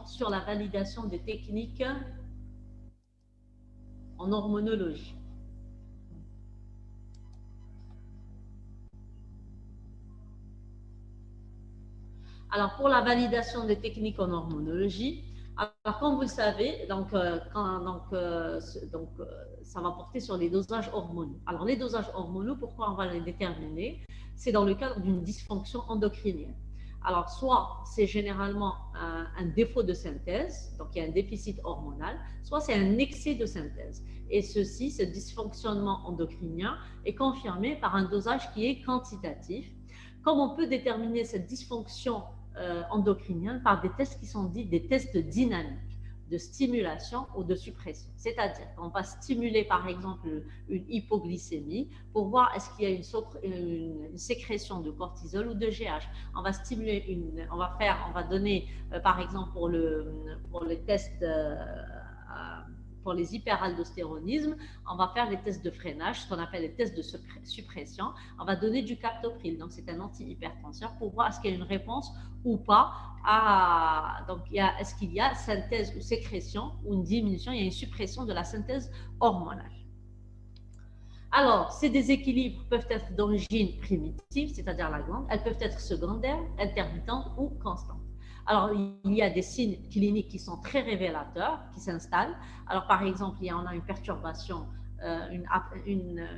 sur la validation des techniques en hormonologie. Alors, pour la validation des techniques en hormonologie, Alors, comme vous le savez, ça va porter sur les dosages hormonaux. Alors, les dosages hormonaux, pourquoi on va les déterminer? C'est dans le cadre d'une dysfonction endocrinienne. Alors, soit c'est généralement un défaut de synthèse, donc il y a un déficit hormonal, soit c'est un excès de synthèse. Et ceci, ce dysfonctionnement endocrinien, est confirmé par un dosage qui est quantitatif. Comme on peut déterminer cette dysfonction endocrinienne par des tests qui sont dits des tests dynamiques de stimulation ou de suppression. C'est-à-dire qu'on va stimuler par exemple une hypoglycémie pour voir est-ce qu'il y a une sécrétion de cortisol ou de GH. On va stimuler on va donner par exemple pour les tests pour les hyperaldostéronismes, on va faire les tests de freinage, ce qu'on appelle les tests de suppression. On va donner du captopril, donc c'est un antihypertenseur, pour voir est-ce qu'il y a une réponse ou pas est-ce qu'il y a synthèse ou sécrétion ou une diminution, il y a une suppression de la synthèse hormonale. Alors, ces déséquilibres peuvent être d'origine primitive, c'est-à-dire la glande, elles peuvent être secondaires, intermittentes ou constantes. Alors, il y a des signes cliniques qui sont très révélateurs, qui s'installent. Alors, par exemple, on a une perturbation, une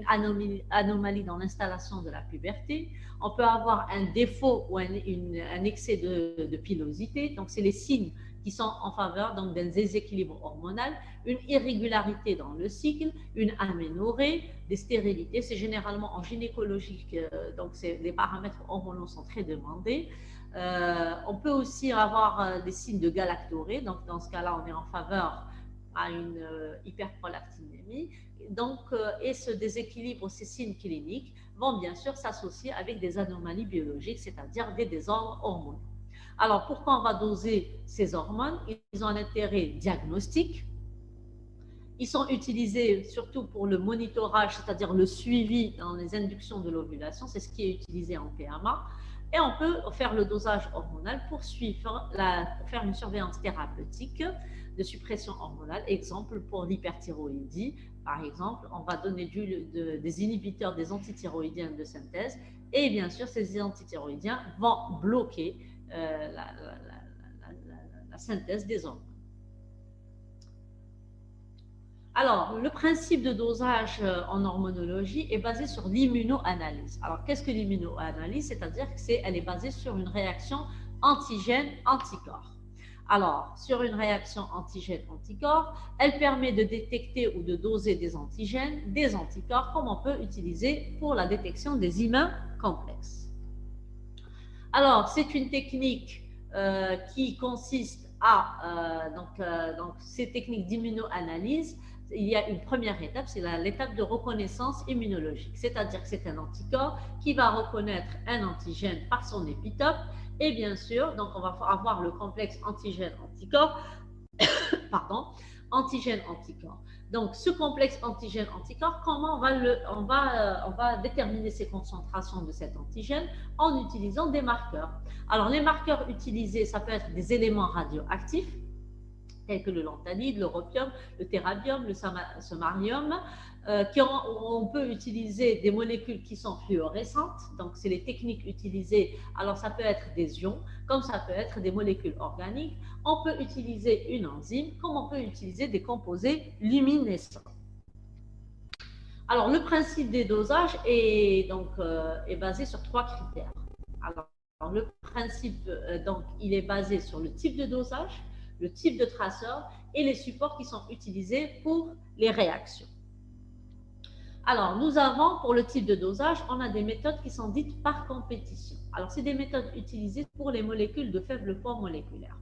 anomalie dans l'installation de la puberté. On peut avoir un défaut ou un excès de pilosité. Donc, c'est les signes qui sont en faveur d'un déséquilibre hormonal, une irrégularité dans le cycle, une aménorrhée, des stérilités. C'est généralement en gynécologie, donc les paramètres hormonaux sont très demandés. On peut aussi avoir des signes de galactorrhée, donc dans ce cas-là, on est en faveur à une hyperprolactinémie. Donc, et ce déséquilibre, ces signes cliniques vont bien sûr s'associer avec des anomalies biologiques, c'est-à-dire des désordres hormonaux. Alors, pourquoi on va doser ces hormones? Ils ont un intérêt diagnostique. Ils sont utilisés surtout pour le monitorage, c'est-à-dire le suivi dans les inductions de l'ovulation. C'est ce qui est utilisé en PMA. Et on peut faire le dosage hormonal pour faire une surveillance thérapeutique de suppression hormonale. Exemple, pour l'hyperthyroïdie, par exemple, on va donner des inhibiteurs des antithyroïdiens de synthèse. Et bien sûr, ces antithyroïdiens vont bloquer la synthèse des hormones. Alors, le principe de dosage en hormonologie est basé sur l'immunoanalyse. Alors, qu'est-ce que l'immunoanalyse? C'est-à-dire qu'elle est basée sur une réaction antigène-anticorps. Alors, sur une réaction antigène-anticorps, elle permet de détecter ou de doser des antigènes, des anticorps, comme on peut utiliser pour la détection des immuns complexes. Alors, c'est une technique qui consiste à, donc ces techniques d'immunoanalyse, il y a une première étape, c'est l'étape de reconnaissance immunologique, c'est-à-dire que c'est un anticorps qui va reconnaître un antigène par son épitope, et bien sûr, donc on va avoir le complexe antigène-anticorps, pardon, antigène-anticorps. Donc, ce complexe antigène-anticorps, comment on va déterminer ces concentrations de cet antigène en utilisant des marqueurs. Alors, les marqueurs utilisés, ça peut être des éléments radioactifs, tels que le lanthanide, l'europium, le terrabium, le samarium. On peut utiliser des molécules qui sont fluorescentes, donc c'est les techniques utilisées. Alors, ça peut être des ions, comme ça peut être des molécules organiques. On peut utiliser une enzyme, comme on peut utiliser des composés luminescents. Alors, le principe des dosages est basé sur 3 critères. Alors, le principe, il est basé sur le type de dosage, le type de traceur et les supports qui sont utilisés pour les réactions. Alors, nous avons, pour le type de dosage, on a des méthodes qui sont dites par compétition. Alors, c'est des méthodes utilisées pour les molécules de faible poids moléculaire.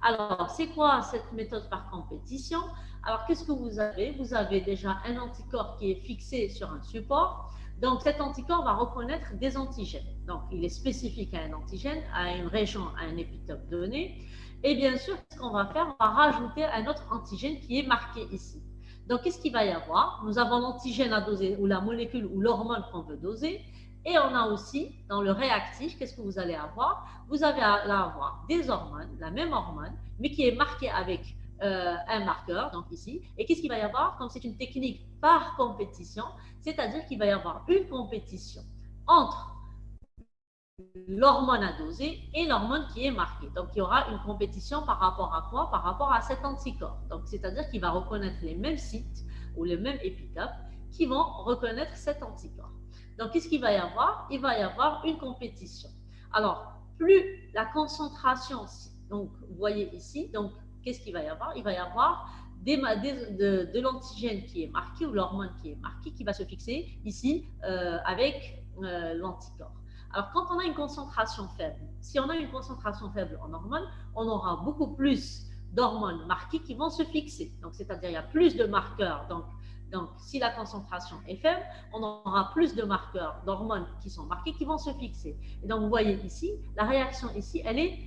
Alors, c'est quoi cette méthode par compétition? Alors, qu'est-ce que vous avez? Vous avez déjà un anticorps qui est fixé sur un support. Donc, cet anticorps va reconnaître des antigènes. Donc, il est spécifique à un antigène, à une région, à un épitope donné. Et bien sûr, ce qu'on va faire, on va rajouter un autre antigène qui est marqué ici. Donc, qu'est-ce qu'il va y avoir? Nous avons l'antigène à doser ou la molécule ou l'hormone qu'on veut doser. Et on a aussi, dans le réactif, qu'est-ce que vous allez avoir? Vous allez avoir des hormones, la même hormone, mais qui est marquée avec un marqueur, donc ici. Et qu'est-ce qu'il va y avoir? Comme c'est une technique par compétition, c'est-à-dire qu'il va y avoir une compétition entre l'hormone à doser et l'hormone qui est marquée. Donc, il y aura une compétition par rapport à quoi? Par rapport à cet anticorps. Donc, c'est-à-dire qu'il va reconnaître les mêmes sites ou les mêmes épitopes qui vont reconnaître cet anticorps. Donc, qu'est-ce qu'il va y avoir? Il va y avoir une compétition. Alors, plus la concentration, donc vous voyez ici, donc qu'est-ce qu'il va y avoir? Il va y avoir de l'antigène qui est marqué ou l'hormone qui est marquée qui va se fixer ici avec l'anticorps. Alors, quand on a une concentration faible, si on a une concentration faible en hormones, on aura beaucoup plus d'hormones marquées qui vont se fixer. Donc, c'est-à-dire il y a plus de marqueurs. Donc, si la concentration est faible, on aura plus de marqueurs d'hormones qui sont marqués qui vont se fixer. Et donc, vous voyez ici, la réaction ici, elle est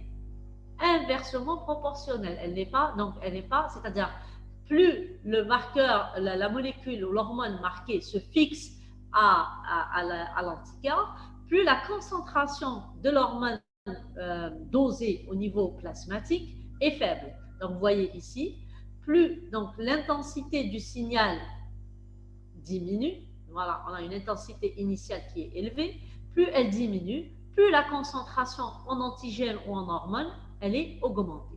inversement proportionnelle. Elle n'est pas, c'est-à-dire plus le marqueur, la molécule ou l'hormone marquée se fixe à l'anticorps, plus la concentration de l'hormone dosée au niveau plasmatique est faible. Donc, vous voyez ici, plus donc l'intensité du signal diminue, voilà, on a une intensité initiale qui est élevée, plus elle diminue, plus la concentration en antigène ou en hormone, elle est augmentée.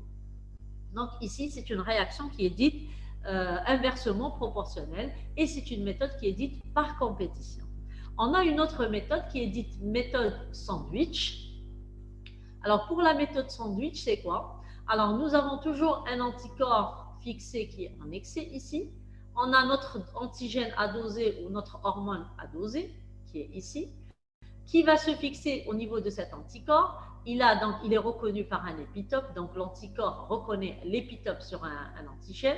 Donc ici, c'est une réaction qui est dite inversement proportionnelle et c'est une méthode qui est dite par compétition. On a une autre méthode qui est dite méthode sandwich. Alors, pour la méthode sandwich, c'est quoi? Alors, nous avons toujours un anticorps fixé qui est en excès ici. On a notre antigène à doser ou notre hormone à doser, qui est ici, qui va se fixer au niveau de cet anticorps. Il est reconnu par un épitope, donc l'anticorps reconnaît l'épitope sur un antigène.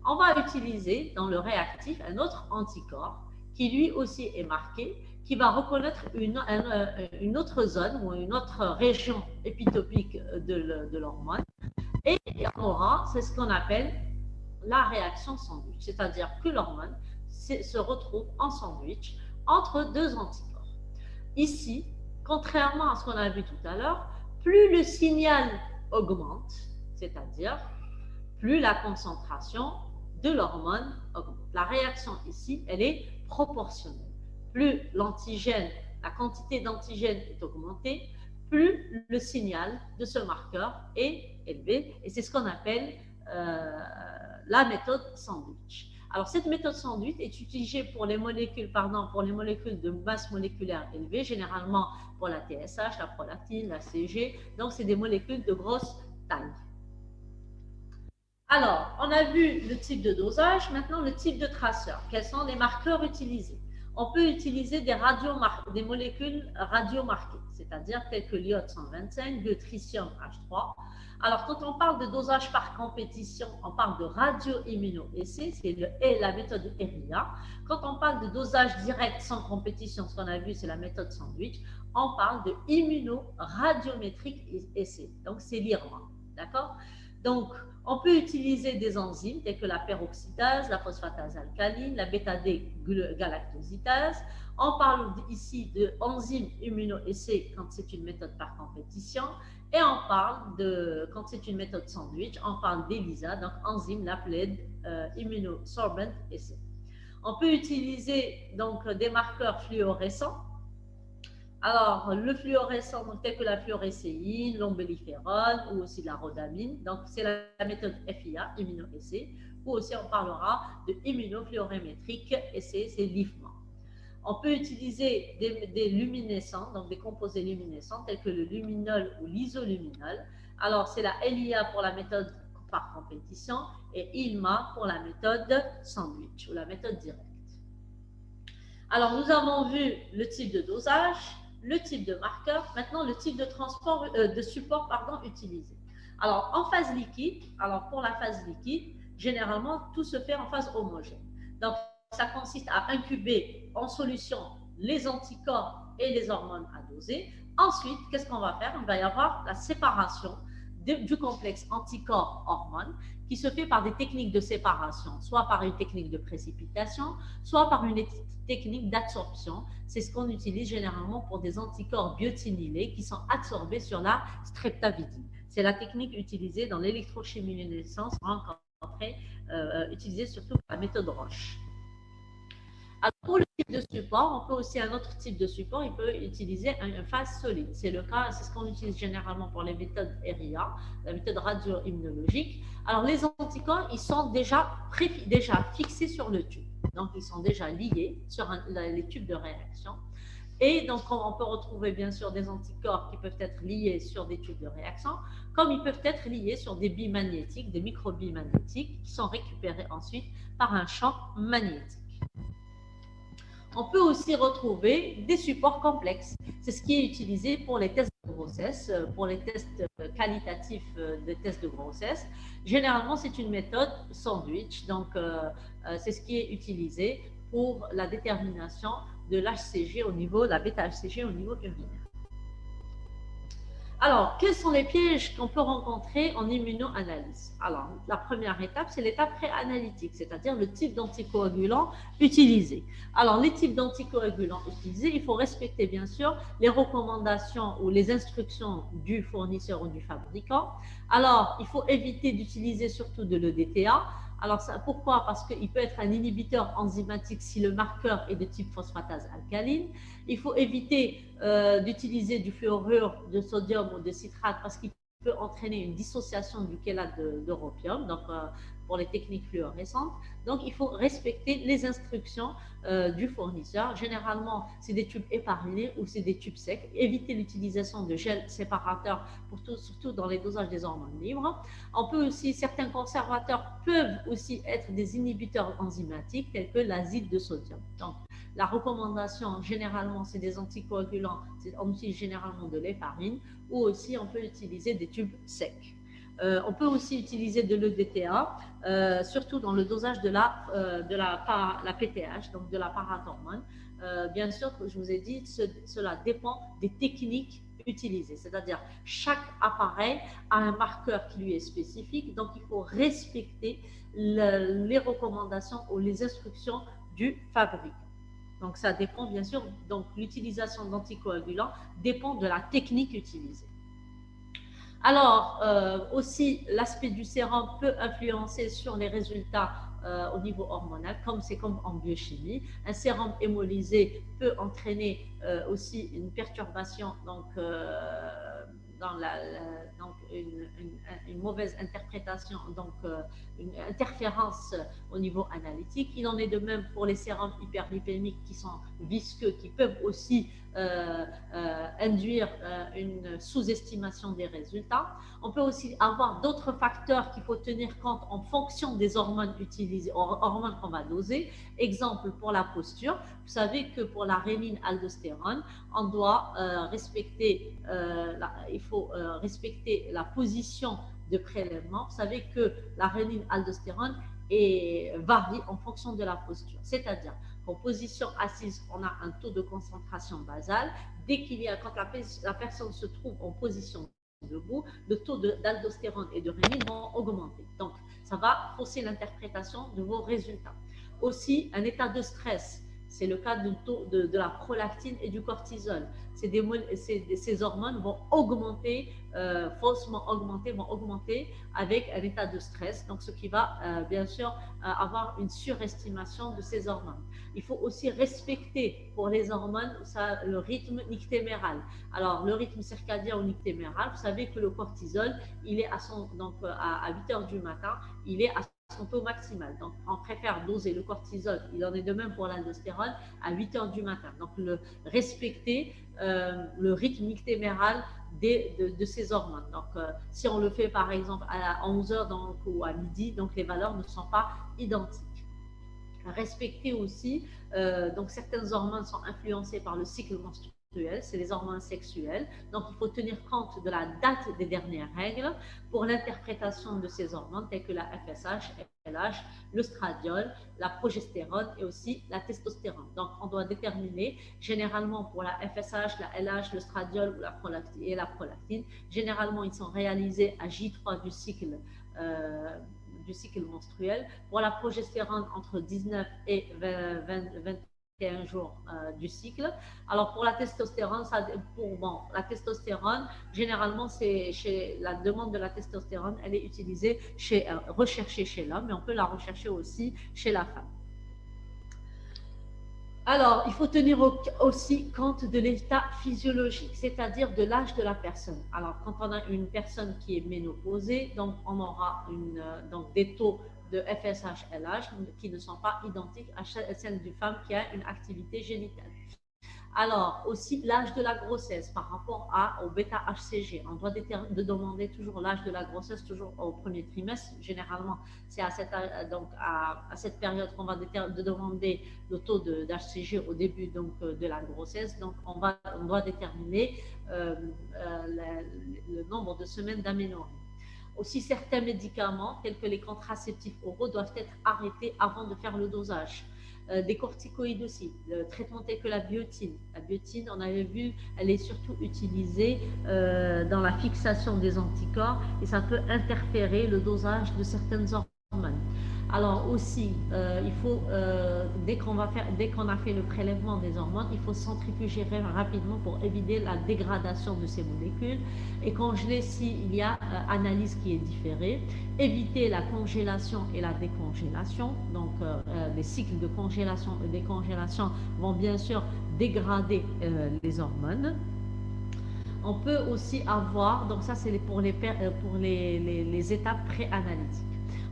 On va utiliser dans le réactif un autre anticorps qui lui aussi est marqué, qui va reconnaître une autre zone ou une autre région épitopique de l'hormone. Et on aura, c'est ce qu'on appelle la réaction sandwich, c'est-à-dire que l'hormone se retrouve en sandwich entre deux anticorps. Ici, contrairement à ce qu'on a vu tout à l'heure, plus le signal augmente, c'est-à-dire plus la concentration de l'hormone augmente. La réaction ici, elle est proportionnelle. Plus l'antigène, la quantité d'antigène est augmentée, plus le signal de ce marqueur est élevé. Et c'est ce qu'on appelle la méthode sandwich. Alors, cette méthode sandwich est utilisée pour les molécules, de masse moléculaire élevée, généralement pour la TSH, la prolactine, la CG. Donc, c'est des molécules de grosse taille. Alors, on a vu le type de dosage, maintenant le type de traceur. Quels sont les marqueurs utilisés? On peut utiliser des molécules radiomarquées, c'est-à-dire telles que l'iode 125, le tritium H3. Alors, quand on parle de dosage par compétition, on parle de radio-immunoessai, c'est la méthode ERIA. Quand on parle de dosage direct sans compétition, ce qu'on a vu, c'est la méthode sandwich, on parle de immunoradiométrique essai. Donc, c'est l'IRMA, d'accord? Donc, on peut utiliser des enzymes telles que la peroxydase, la phosphatase alcaline, la bêta-D-galactositase. On parle ici d'enzymes immunoessais quand c'est une méthode par compétition. Et on parle quand c'est une méthode sandwich, on parle d'ELISA, donc enzyme l'appelée immunosorbent essai. On peut utiliser donc des marqueurs fluorescents. Alors, le fluorescent, donc, tel que la fluorescéine, l'ombelliférone ou aussi la rhodamine. Donc, c'est la méthode FIA, immunoessai, ou aussi on parlera de immunofluorimétrique essai, c'est l'IFMA. On peut utiliser des luminescents, donc des composés luminescents tels que le luminol ou l'isoluminol. Alors, c'est la LIA pour la méthode par compétition et ILMA pour la méthode sandwich ou la méthode directe. Alors, nous avons vu le type de dosage, le type de marqueur, maintenant le type de support utilisé. Alors, en phase liquide, pour la phase liquide, généralement, tout se fait en phase homogène. Donc, ça consiste à incuber en solution les anticorps et les hormones à doser. Ensuite, qu'est-ce qu'on va faire? Il va y avoir la séparation du complexe anticorps-hormones qui se fait par des techniques de séparation, soit par une technique de précipitation, soit par une technique d'absorption. C'est ce qu'on utilise généralement pour des anticorps biotinylés qui sont absorbés sur la streptavidine. C'est la technique utilisée dans l'électrochimiluminescence, utilisée surtout par la méthode Roche. Alors, pour le type de support, on peut aussi un autre type de support, il peut utiliser une phase solide. C'est le cas, c'est ce qu'on utilise généralement pour les méthodes RIA, la méthode radio-immunologique. Alors, les anticorps, ils sont déjà fixés sur le tube. Donc, ils sont déjà liés sur les tubes de réaction. Et donc, on peut retrouver bien sûr des anticorps qui peuvent être liés sur des tubes de réaction, comme ils peuvent être liés sur des billes magnétiques, des microbilles magnétiques, qui sont récupérés ensuite par un champ magnétique. On peut aussi retrouver des supports complexes. C'est ce qui est utilisé pour les tests de grossesse, pour les tests qualitatifs des tests de grossesse. Généralement, c'est une méthode sandwich, donc c'est ce qui est utilisé pour la détermination de l'HCG au niveau, la bêta-HCG au niveau urinaire. Alors, quels sont les pièges qu'on peut rencontrer en immunoanalyse? Alors, la première étape, c'est l'étape préanalytique, c'est-à-dire le type d'anticoagulant utilisé. Alors, les types d'anticoagulants utilisés, il faut respecter bien sûr les recommandations ou les instructions du fournisseur ou du fabricant. Alors, il faut éviter d'utiliser surtout de l'EDTA. Alors, pourquoi? Parce qu'il peut être un inhibiteur enzymatique si le marqueur est de type phosphatase alcaline. Il faut éviter d'utiliser du fluorure de sodium ou de citrate parce qu'il peut entraîner une dissociation du chélate d'europium, donc pour les techniques fluorescentes. Donc, il faut respecter les instructions du fournisseur. Généralement, c'est des tubes épargnés ou c'est des tubes secs. Éviter l'utilisation de gel séparateur, surtout dans les dosages des hormones libres. On peut aussi, certains conservateurs peuvent aussi être des inhibiteurs enzymatiques tels que l'azide de sodium. Donc, la recommandation, généralement, c'est des anticoagulants, on utilise généralement de l'héparine ou aussi on peut utiliser des tubes secs. On peut aussi utiliser de l'EDTA, surtout dans le dosage de la PTH, donc de la parathormone. Bien sûr, comme je vous ai dit, cela dépend des techniques utilisées. C'est-à-dire, chaque appareil a un marqueur qui lui est spécifique, donc il faut respecter les recommandations ou les instructions du fabricant. Donc, ça dépend, bien sûr, donc l'utilisation d'anticoagulants dépend de la technique utilisée. Alors, aussi, l'aspect du sérum peut influencer sur les résultats au niveau hormonal, comme c'est comme en biochimie. Un sérum hémolysé peut entraîner aussi une perturbation, donc une mauvaise interprétation, donc une interférence au niveau analytique. Il en est de même pour les sérums hyperlipémiques qui sont visqueux, qui peuvent aussi induire une sous-estimation des résultats. On peut aussi avoir d'autres facteurs qu'il faut tenir compte en fonction des hormones utilisées, hormones qu'on va doser. Exemple pour la posture, vous savez que pour la rénine-aldostérone, on doit respecter, il faut respecter la position de prélèvement. Vous savez que la rénine-aldostérone varie en fonction de la posture, c'est-à-dire en position assise, on a un taux de concentration basale. Dès qu'il y a, quand la personne se trouve en position debout, le taux d'aldostérone et de rénine vont augmenter. Donc, ça va fausser l'interprétation de vos résultats. Aussi, un état de stress, c'est le cas du taux de la prolactine et du cortisol. Ces hormones vont augmenter, faussement augmenter avec un état de stress, donc ce qui va bien sûr avoir une surestimation de ces hormones. Il faut aussi respecter pour les hormones le rythme nictéméral. Alors, le rythme circadien ou nictéméral, vous savez que le cortisol, il est à 8 heures du matin, il est à son taux maximal. Donc, on préfère doser le cortisol, il en est de même pour l'aldostérone, à 8 heures du matin. Donc, respecter le rythme nictéméral de ces hormones. Donc, si on le fait par exemple à 11 heures ou à midi, donc les valeurs ne sont pas identiques. Respecter aussi, donc certaines hormones sont influencées par le cycle menstruel, c'est les hormones sexuelles, donc il faut tenir compte de la date des dernières règles pour l'interprétation de ces hormones telles que la FSH, LH, le stradiol, la progestérone et aussi la testostérone. Donc on doit déterminer généralement pour la FSH, la LH, le stradiol et la prolactine, généralement ils sont réalisés à J3 du cycle menstruel. Pour la progestérone, entre 19 et 21 jours du cycle. Alors pour la testostérone, la testostérone, généralement, c'est la demande de la testostérone, elle est utilisée recherchée chez l'homme, mais on peut la rechercher aussi chez la femme. Alors, il faut tenir aussi compte de l'état physiologique, c'est-à-dire de l'âge de la personne. Alors, quand on a une personne qui est ménopausée, donc on aura donc des taux de FSH-LH qui ne sont pas identiques à celle d'une femme qui a une activité génitale. Alors, aussi l'âge de la grossesse par rapport au bêta-HCG. On doit demander toujours l'âge de la grossesse, toujours au premier trimestre. Généralement, c'est à cette période qu'on va demander le taux d'HCG au début de la grossesse. Donc, on doit déterminer le nombre de semaines d'aménorrhée. Aussi, certains médicaments, tels que les contraceptifs oraux, doivent être arrêtés avant de faire le dosage. Des corticoïdes aussi, le traitement tel que la biotine. La biotine, on avait vu, elle est surtout utilisée dans la fixation des anticorps et ça peut interférer le dosage de certaines hormones. Alors aussi, il faut, dès qu'on a fait le prélèvement des hormones, il faut centrifuger rapidement pour éviter la dégradation de ces molécules et congeler s'il y a analyse qui est différée. Éviter la congélation et la décongélation. Donc, les cycles de congélation et décongélation vont bien sûr dégrader les hormones. On peut aussi avoir, donc ça c'est pour les étapes pré-analytiques.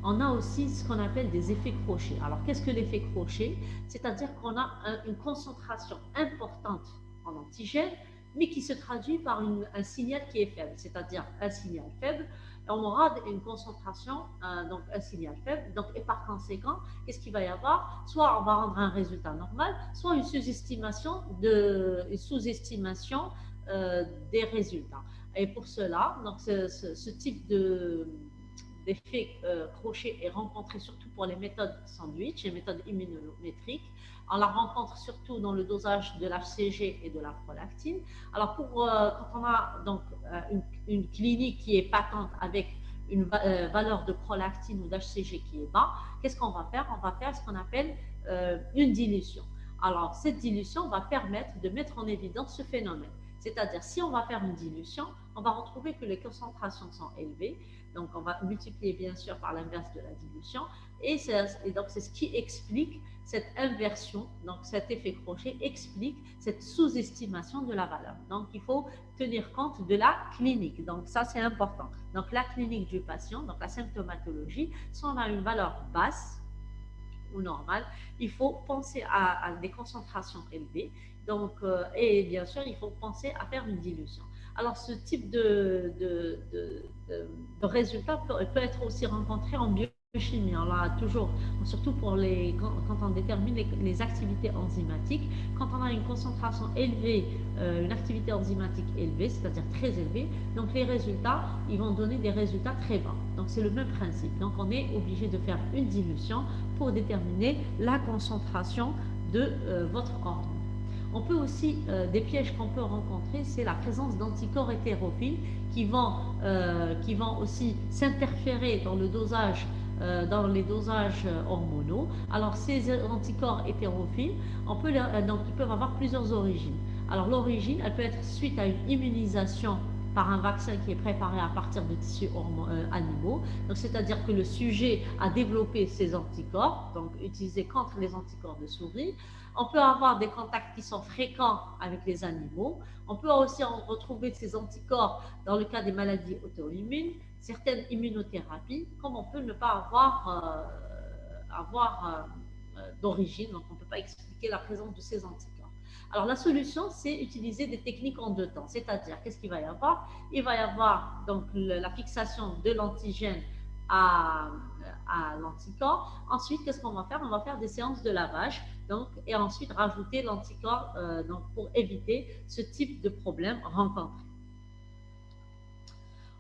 On a aussi ce qu'on appelle des effets crochets. Alors, qu'est-ce que l'effet crochet? C'est-à-dire qu'on a une concentration importante en antigène, mais qui se traduit par un signal qui est faible, c'est-à-dire un signal faible. On aura une concentration, donc un signal faible, donc, et par conséquent, qu'est-ce qu'il va y avoir? Soit on va rendre un résultat normal, soit une sous-estimation des résultats. Et pour cela, donc ce type d'effet crochet est rencontré surtout pour les méthodes sandwich, les méthodes immunométriques. On la rencontre surtout dans le dosage de l'HCG et de la prolactine. Alors, quand on a donc une clinique qui est patente avec une valeur de prolactine ou d'HCG qui est bas, qu'est-ce qu'on va faire? On va faire ce qu'on appelle une dilution. Alors, cette dilution va permettre de mettre en évidence ce phénomène. C'est-à-dire, si on va faire une dilution, on va retrouver que les concentrations sont élevées. Donc, on va multiplier bien sûr par l'inverse de la dilution. Et donc, c'est ce qui explique cette inversion, donc cet effet crochet explique cette sous-estimation de la valeur. Donc, il faut tenir compte de la clinique. Donc, ça, c'est important. Donc, la clinique du patient, donc la symptomatologie, si on a une valeur basse ou normale, il faut penser à des concentrations élevées. Donc, et bien sûr, il faut penser à faire une dilution. Alors, ce type de résultat peut être aussi rencontré en biochimie. Alors là, toujours, surtout quand on détermine les activités enzymatiques, quand on a une concentration élevée, une activité enzymatique élevée, c'est-à-dire très élevée, donc les résultats, ils vont donner des résultats très bas. Donc, c'est le même principe. Donc, on est obligé de faire une dilution pour déterminer la concentration de votre hormone. On peut aussi, des pièges qu'on peut rencontrer, c'est la présence d'anticorps hétérophiles qui vont aussi s'interférer dans le dosage, dans les dosages hormonaux. Alors, ces anticorps hétérophiles, donc, ils peuvent avoir plusieurs origines. Alors, l'origine, elle peut être suite à une immunisation par un vaccin qui est préparé à partir de tissus animaux. Donc, c'est-à-dire que le sujet a développé ces anticorps, donc utilisés contre les anticorps de souris. On peut avoir des contacts qui sont fréquents avec les animaux. On peut aussi en retrouver ces anticorps dans le cas des maladies auto-immunes, certaines immunothérapies, comme on peut ne pas avoir d'origine, donc on ne peut pas expliquer la présence de ces anticorps. Alors, la solution, c'est utiliser des techniques en deux temps. C'est-à-dire, qu'est-ce qu'il va y avoir? Il va y avoir donc la fixation de l'antigène à l'anticorps. Ensuite, qu'est-ce qu'on va faire? On va faire des séances de lavage donc, et ensuite rajouter l'anticorps donc pour éviter ce type de problème rencontré.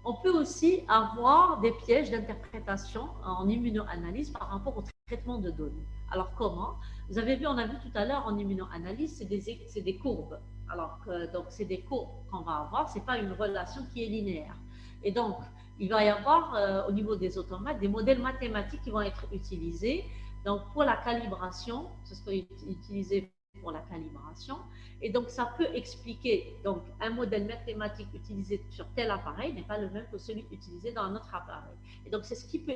On peut aussi avoir des pièges d'interprétation en immunoanalyse par rapport au traitement de données. Alors, comment? Vous avez vu, on a vu tout à l'heure en immunoanalyse, c'est des courbes. Alors, donc, c'est des courbes qu'on va avoir, ce n'est pas une relation qui est linéaire. Et donc, il va y avoir au niveau des automates des modèles mathématiques qui vont être utilisés. Donc, pour la calibration, c'est ce qu'on utilisé pour la calibration. Et donc, ça peut expliquer, donc, un modèle mathématique utilisé sur tel appareil n'est pas le même que celui utilisé dans un autre appareil. Et donc, c'est ce qui peut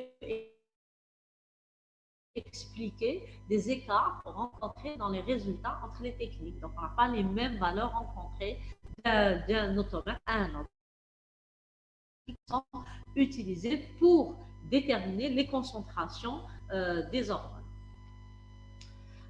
expliquer des écarts rencontrés dans les résultats entre les techniques. Donc, on n'a pas les mêmes valeurs rencontrées d'un automate à un autre qui sont utilisés pour déterminer les concentrations des hormones.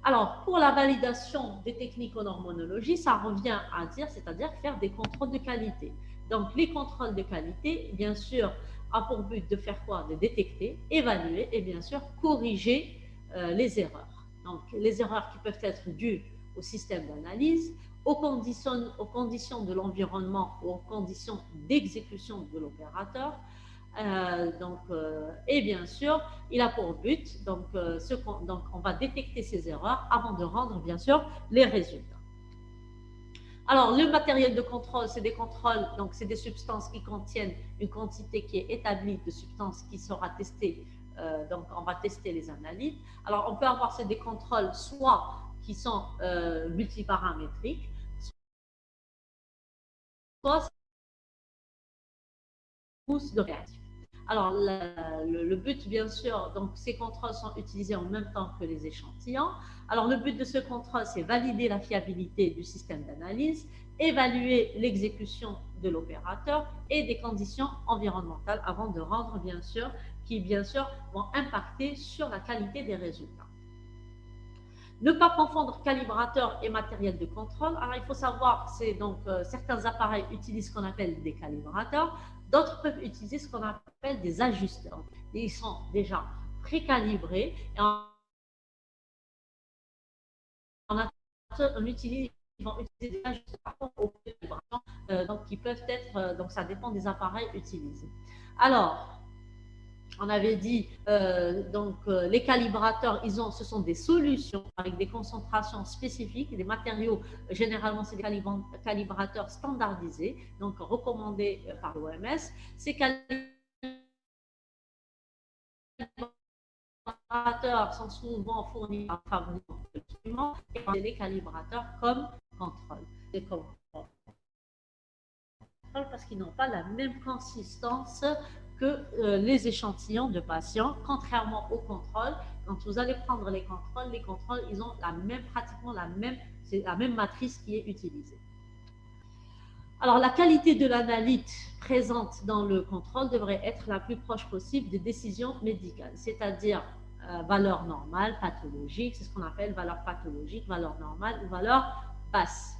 Alors, pour la validation des techniques en hormonologie, ça revient à dire, c'est-à-dire faire des contrôles de qualité. Donc, les contrôles de qualité, bien sûr, a pour but de faire quoi? De détecter, évaluer et bien sûr corriger les erreurs. Donc, les erreurs qui peuvent être dues au système d'analyse, aux conditions de l'environnement ou aux conditions d'exécution de l'opérateur. Et bien sûr, il a pour but, donc on va détecter ces erreurs avant de rendre, bien sûr, les résultats. Alors, le matériel de contrôle, c'est des contrôles, donc c'est des substances qui contiennent une quantité qui est établie de substances qui sera testée. Donc, on va tester les analytes. Alors, on peut avoir des contrôles soit qui sont multiparamétriques, soit de réactifs. Alors, le but, bien sûr, donc ces contrôles sont utilisés en même temps que les échantillons. Alors, le but de ce contrôle, c'est valider la fiabilité du système d'analyse, évaluer l'exécution de l'opérateur et des conditions environnementales avant de rendre, bien sûr, qui, bien sûr, vont impacter sur la qualité des résultats. Ne pas confondre calibrateur et matériel de contrôle. Alors, il faut savoir, c'est donc certains appareils utilisent ce qu'on appelle des calibrateurs, d'autres peuvent utiliser ce qu'on appelle des ajusteurs. Ils sont déjà précalibrés et on utilise, ils vont utiliser des ajusteurs aux calibrations, donc qui peuvent être, donc ça dépend des appareils utilisés. Alors, on avait dit, les calibrateurs, ce sont des solutions avec des concentrations spécifiques, des matériaux, généralement c'est des calibrateurs standardisés, donc recommandés par l'OMS. Ces calibrateurs sont souvent fournis par fabricants d'instruments et les calibrateurs comme contrôle. Parce qu'ils n'ont pas la même consistance que les échantillons de patients, contrairement au contrôle. Quand vous allez prendre les contrôles, ils ont pratiquement c'est la même matrice qui est utilisée. Alors, la qualité de l'analyte présente dans le contrôle devrait être la plus proche possible des décisions médicales, c'est-à-dire valeur normale, pathologique, c'est ce qu'on appelle valeur pathologique, valeur normale ou valeur basse.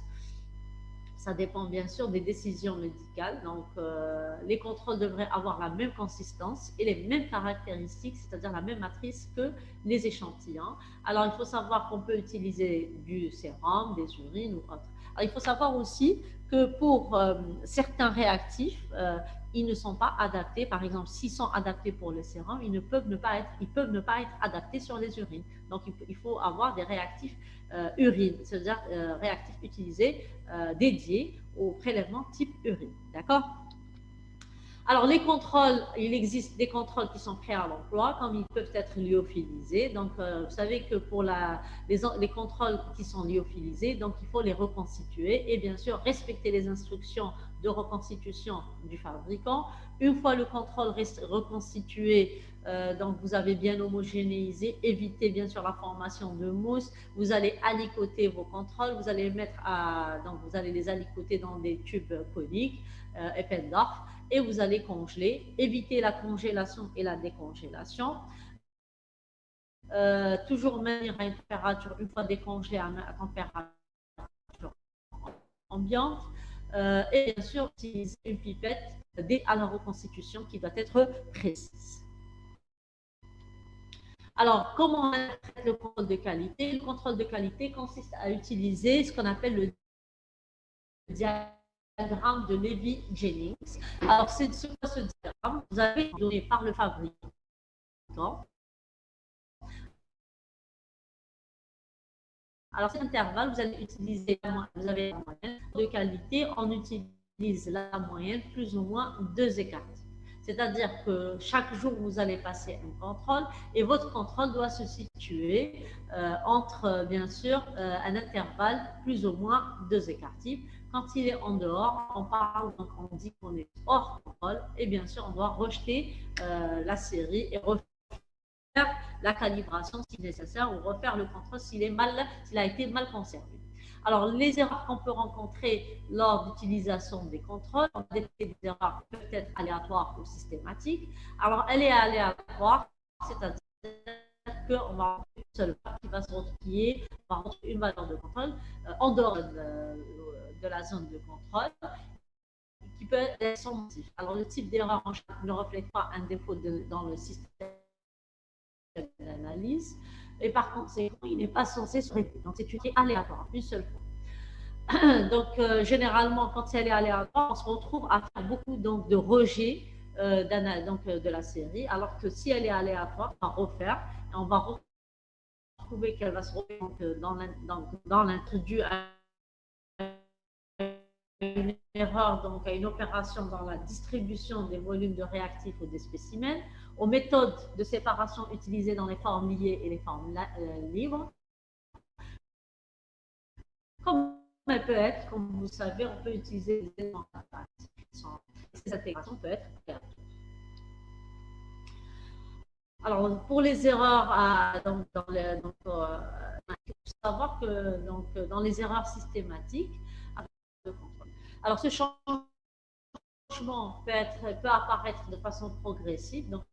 Ça dépend bien sûr des décisions médicales. Donc, les contrôles devraient avoir la même consistance et les mêmes caractéristiques, c'est-à-dire la même matrice que les échantillons. Alors, il faut savoir qu'on peut utiliser du sérum, des urines ou autres. Alors, il faut savoir aussi que pour certains réactifs, ils ne sont pas adaptés. Par exemple, s'ils sont adaptés pour le sérum, ils peuvent ne pas être adaptés sur les urines. Donc, il faut avoir des réactifs urine, c'est-à-dire réactifs utilisés dédiés au prélèvement type urine. D'accord? Alors, les contrôles, il existe des contrôles qui sont prêts à l'emploi, comme ils peuvent être lyophilisés. Donc, vous savez que pour les contrôles qui sont lyophilisés, donc il faut les reconstituer et bien sûr respecter les instructions de reconstitution du fabricant. Une fois le contrôle reconstitué, donc vous avez bien homogénéisé, évitez bien sûr la formation de mousse. Vous allez alicoter vos contrôles, vous allez les alicoter dans des tubes coniques, Eppendorf, et vous allez congeler. Évitez la congélation et la décongélation. Toujours maintenir à une température, une fois décongelé, à température ambiante. Et bien sûr, utiliser une pipette dès à la reconstitution qui doit être précise. Alors, comment on traite le contrôle de qualité? Le contrôle de qualité consiste à utiliser ce qu'on appelle le diagramme de Levy-Jennings. Alors, c'est ce diagramme, vous avez donné par le fabricant. Alors, cet intervalle, vous allez utiliser vous avez la moyenne de qualité, on utilise la moyenne plus ou moins 2 écarts. C'est-à-dire que chaque jour, vous allez passer un contrôle et votre contrôle doit se situer entre, bien sûr, un intervalle plus ou moins 2 écarts types. Quand il est en dehors, on dit qu'on est hors contrôle et bien sûr, on doit rejeter la série et refaire la calibration si nécessaire ou refaire le contrôle s'il a été mal conservé. Alors, les erreurs qu'on peut rencontrer lors d'utilisation des contrôles, des erreurs peuvent être aléatoires ou systématiques. Alors, elle est aléatoire, c'est-à-dire qu'on va avoir une seule valeur qui va se retrouver, on va retrouver une valeur de contrôle en dehors de la zone de contrôle, qui peut être sans motif. Alors, le type d'erreur ne reflète pas un défaut dans le système d'analyse, et par conséquent, il n'est pas censé se répéter. Donc, c'est une qui est aléatoire, une seule fois. Donc, généralement, quand elle est aléatoire, on se retrouve à faire beaucoup donc, de rejets de la série, alors que si elle est aléatoire, on va refaire et on va retrouver qu'elle va se retrouver dans l'introduit à une erreur, donc à une opération dans la distribution des volumes de réactifs ou des spécimens, aux méthodes de séparation utilisées dans les formes liées et les formes libres. Comme elle peut être, comme vous savez, on peut utiliser des éléments cette intégration peut être perdue. Alors, pour les erreurs, il faut savoir que dans les erreurs systématiques, alors ce changement peut apparaître de façon progressive, donc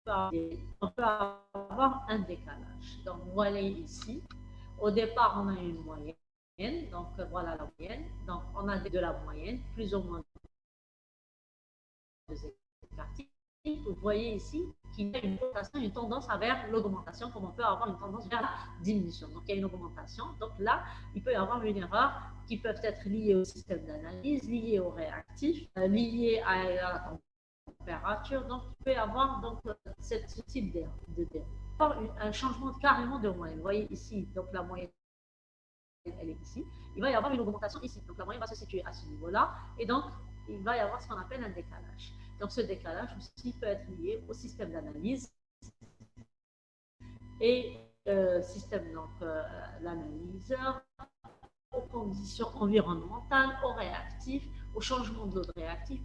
on peut avoir un décalage. Donc, vous voyez ici, au départ, on a une moyenne, donc voilà la moyenne, donc on a de la moyenne, plus ou moins deux écarts. Vous voyez ici qu'il y a une tendance vers l'augmentation, comme on peut avoir une tendance vers la diminution. Donc, il y a une augmentation. Donc là, il peut y avoir une erreur qui peut être liée au système d'analyse, liée au réactif, liée à la température. Donc, il peut y avoir ce type d'erreur. Un changement carrément de moyenne. Vous voyez ici, donc la moyenne, elle est ici. Il va y avoir une augmentation ici. Donc, la moyenne va se situer à ce niveau-là. Et donc, il va y avoir ce qu'on appelle un décalage. Donc, ce décalage aussi peut être lié au système d'analyse et système, l'analyseur, aux conditions environnementales, aux réactifs, au changement de l'eau de réactif,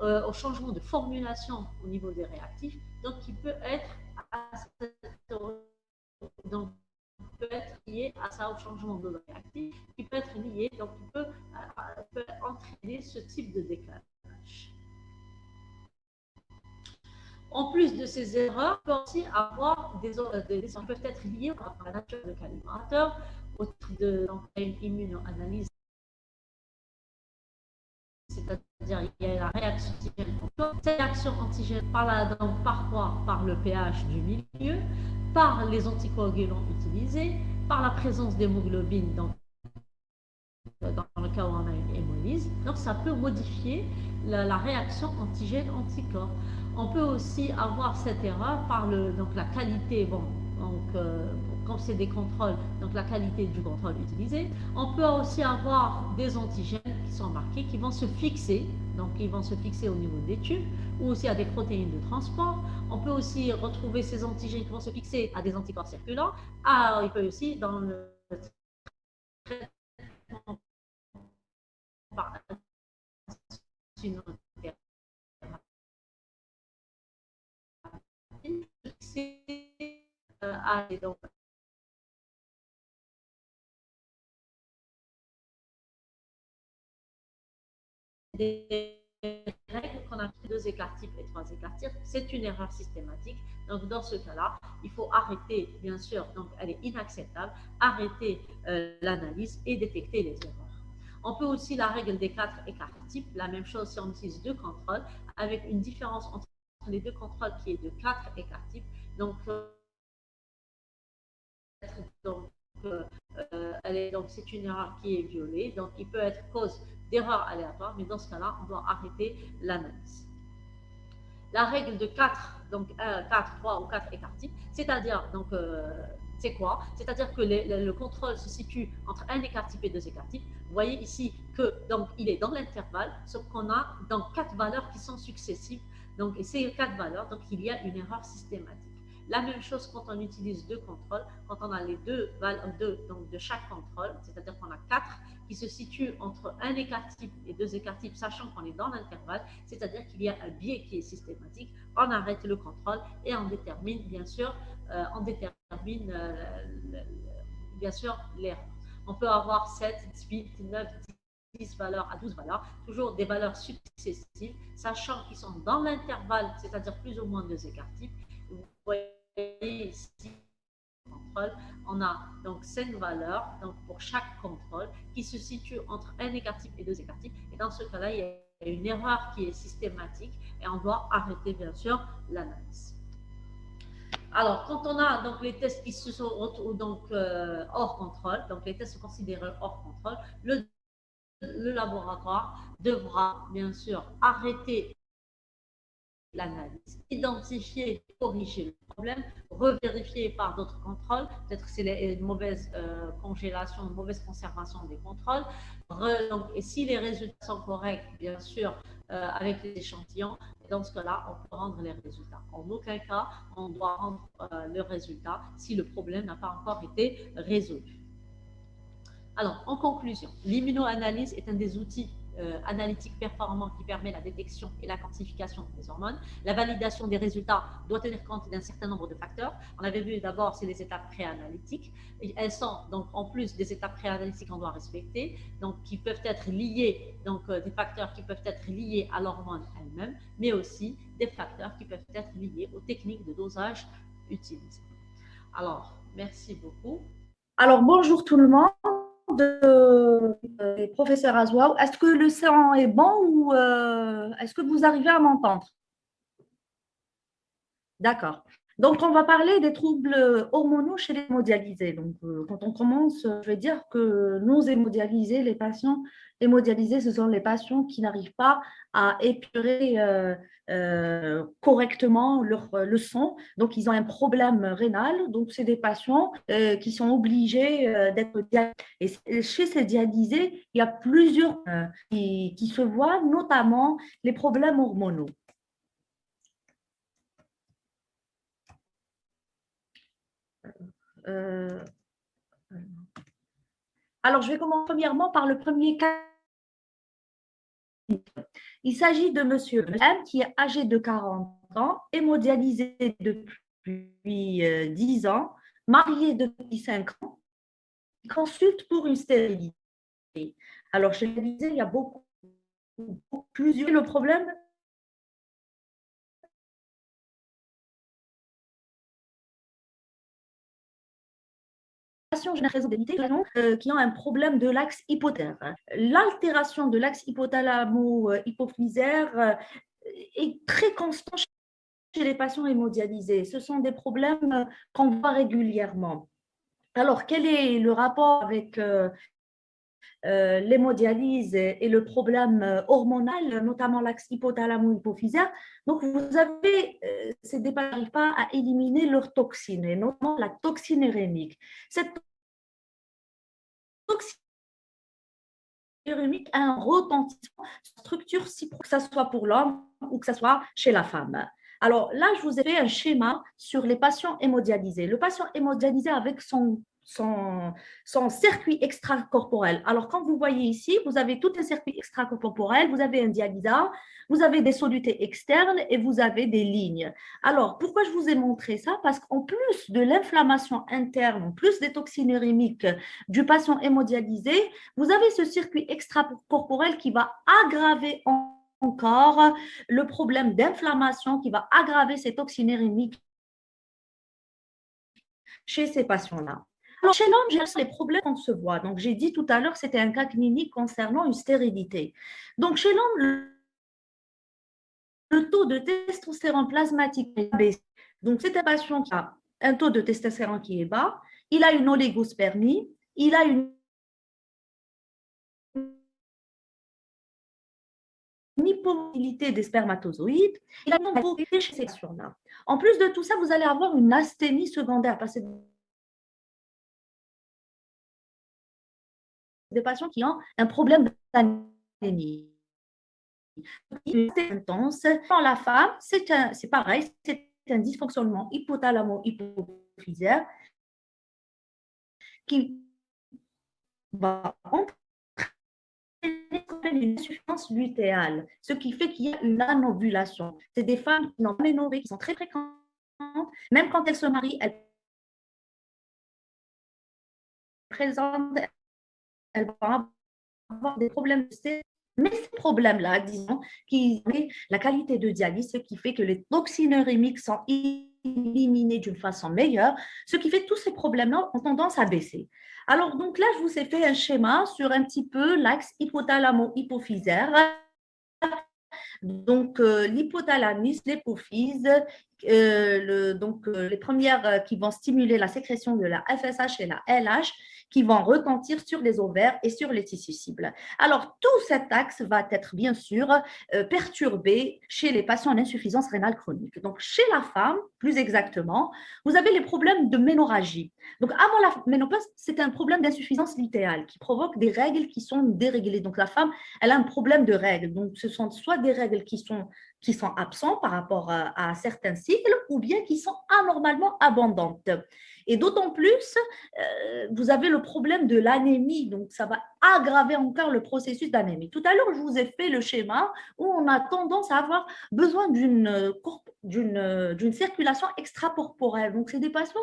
au changement de formulation au niveau des réactifs. Donc, qui peut être lié à ça, au changement de l'eau réactif, qui peut être lié, donc qui peut entraîner ce type de décalage. En plus de ces erreurs, on peut aussi avoir des peuvent être liées à la nature de calibrateur, au type de une immunoanalyse, c'est-à-dire il y a la réaction antigène. Cette réaction antigène parfois par le pH du milieu, par les anticoagulants utilisés, par la présence d'hémoglobine dans le cas où on a une hémolyse. Donc ça peut modifier la réaction antigène-anticorps. On peut aussi avoir cette erreur par la qualité, quand c'est des contrôles, donc la qualité du contrôle utilisé. On peut aussi avoir des antigènes qui sont marqués, qui vont se fixer, donc ils vont se fixer au niveau des tubes, ou aussi à des protéines de transport. On peut aussi retrouver ces antigènes qui vont se fixer à des anticorps circulants. Il peut aussi, dans le traitement par une donc des règles qu'on a pris 2 écarts types et 3 écarts types, c'est une erreur systématique. Donc, dans ce cas-là, il faut arrêter, bien sûr, donc elle est inacceptable, arrêter l'analyse et détecter les erreurs. On peut aussi la règle des 4 écarts types, la même chose si on utilise 2 contrôles, avec une différence entre les 2 contrôles qui est de 4 écarts types. Donc, c'est une erreur qui est violée, donc il peut être cause d'erreur aléatoire, mais dans ce cas-là, on doit arrêter l'analyse. La règle de 4, donc 4, 3 ou 4 écarts types, c'est-à-dire, c'est quoi? C'est-à-dire que le contrôle se situe entre un écart type et 2 écarts types. Vous voyez ici que il est dans l'intervalle, sauf qu'on a 4 valeurs qui sont successives. Donc, et ces 4 valeurs, donc il y a une erreur systématique. La même chose quand on utilise deux contrôles, quand on a les deux donc de chaque contrôle, c'est-à-dire qu'on a quatre qui se situent entre un écart type et deux écarts types, sachant qu'on est dans l'intervalle, c'est-à-dire qu'il y a un biais qui est systématique. On arrête le contrôle et on détermine, bien sûr, bien sûr l'erreur. On peut avoir 7, 8, 9, 10 valeurs à 12 valeurs, toujours des valeurs successives, sachant qu'ils sont dans l'intervalle, c'est-à-dire plus ou moins deux écarts types. Vous voyez ici, contrôle, on a donc 5 valeurs donc pour chaque contrôle qui se situe entre un écart type et deux écarts types. Et dans ce cas-là, il y a une erreur qui est systématique et on doit arrêter bien sûr l'analyse. Alors, quand on a donc les tests qui se sont donc hors contrôle, donc les tests sont considérés hors contrôle, le laboratoire devra bien sûr arrêter l'analyse, identifier, corriger le problème, revérifier par d'autres contrôles, peut-être que c'est une mauvaise congélation, une mauvaise conservation des contrôles, et si les résultats sont corrects, bien sûr, avec les échantillons, dans ce cas-là, on peut rendre les résultats. En aucun cas, on doit rendre le résultat si le problème n'a pas encore été résolu. Alors, en conclusion, l'immunoanalyse est un des outils analytiques performants qui permet la détection et la quantification des hormones. La validation des résultats doit tenir compte d'un certain nombre de facteurs. On avait vu d'abord, c'est les étapes préanalytiques. Elles sont donc en plus des étapes préanalytiques qu'on doit respecter, donc qui peuvent être liées, donc des facteurs qui peuvent être liés à l'hormone elle-même, mais aussi des facteurs qui peuvent être liés aux techniques de dosage utilisées. Alors, merci beaucoup. Alors, bonjour tout le monde. Professeur Azouaou, est-ce que le son est bon ou est-ce que vous arrivez à m'entendre? D'accord. Donc, on va parler des troubles hormonaux chez les hémodialysés. Donc, quand on commence, je vais dire que nos hémodialysés, les patients hémodialysés, ce sont les patients qui n'arrivent pas à épurer correctement le sang. Donc, ils ont un problème rénal. Donc, c'est des patients qui sont obligés d'être dialysés. Et chez ces dialysés, il y a plusieurs qui se voient, notamment les problèmes hormonaux. Alors, je vais commencer premièrement par le premier cas. Il s'agit de monsieur M qui est âgé de 40 ans, hémodialysé depuis 10 ans, marié depuis 5 ans, il consulte pour une stérilité. Alors, chez les il y a plusieurs. Le problème, qui ont un problème de l'axe hypothalamique. L'altération de l'axe hypothalamo-hypophysaire est très constante chez les patients hémodialysés. Ce sont des problèmes qu'on voit régulièrement. Alors, quel est le rapport avec l'hémodialyse et le problème hormonal, notamment l'axe hypothalamo-hypophysaire? Donc, vous avez ces patients qui n'arrivent pas à éliminer leurs toxines, et notamment la toxine urémique. Cette toxine urémique a un retentissement structure, que ce soit pour l'homme ou que ce soit chez la femme. Alors là, je vous ai fait un schéma sur les patients hémodialysés. Le patient hémodialysé avec son circuit extracorporel. Alors, quand vous voyez ici, vous avez tout un circuit extracorporel, vous avez un dialysat, vous avez des solutés externes et vous avez des lignes. Alors, pourquoi je vous ai montré ça? Parce qu'en plus de l'inflammation interne, en plus des toxines urémiques du patient hémodialysé, vous avez ce circuit extracorporel qui va aggraver encore le problème d'inflammation, qui va aggraver ces toxines urémiques chez ces patients-là. Alors, chez l'homme, j'ai les problèmes qu'on se voit. Donc, j'ai dit tout à l'heure que c'était un cas clinique concernant une stérilité. Donc, chez l'homme, le taux de testostérone plasmatique est baissé. Donc, c'est un patient qui a un taux de testostérone qui est bas, il a une oligospermie, il a une hypomobilité des spermatozoïdes, il a une mobilité chez ces patients-là. En plus de tout ça, vous allez avoir une asthénie secondaire parce que des patients qui ont un problème d'anémie intense. Dans la femme, c'est pareil, c'est un dysfonctionnement hypothalamo-hypophysaire qui va entraîner une insuffisance lutéale, ce qui fait qu'il y a une anovulation. C'est des femmes qui n'ont pas ménorrhée, qui sont très fréquentes. Même quand elles se marient, elles présentent, elles vont avoir des problèmes de. Mais ces problèmes-là, disons, qui ont la qualité de dialyse, ce qui fait que les toxines urémiques sont éliminés d'une façon meilleure, ce qui fait que tous ces problèmes-là ont tendance à baisser. Alors, donc là, je vous ai fait un schéma sur un petit peu l'axe hypothalamo-hypophysaire. Donc, l'hypothalamus, l'hypophyse, les premières qui vont stimuler la sécrétion de la FSH et la LH, qui vont retentir sur les ovaires et sur les tissus cibles. Alors, tout cet axe va être bien sûr perturbé chez les patients d'insuffisance rénale chronique. Donc, chez la femme, plus exactement, vous avez les problèmes de ménorrhagie. Donc, avant la ménopause, c'est un problème d'insuffisance lutéale qui provoque des règles qui sont déréglées. Donc, la femme, elle a un problème de règles. Donc, ce sont soit des règles qui sont absents par rapport à certains cycles ou bien qui sont anormalement abondantes. Et d'autant plus, vous avez le problème de l'anémie, donc ça va aggraver encore le processus d'anémie. Tout à l'heure, je vous ai fait le schéma où on a tendance à avoir besoin d'une circulation extracorporelle. Donc, c'est des patients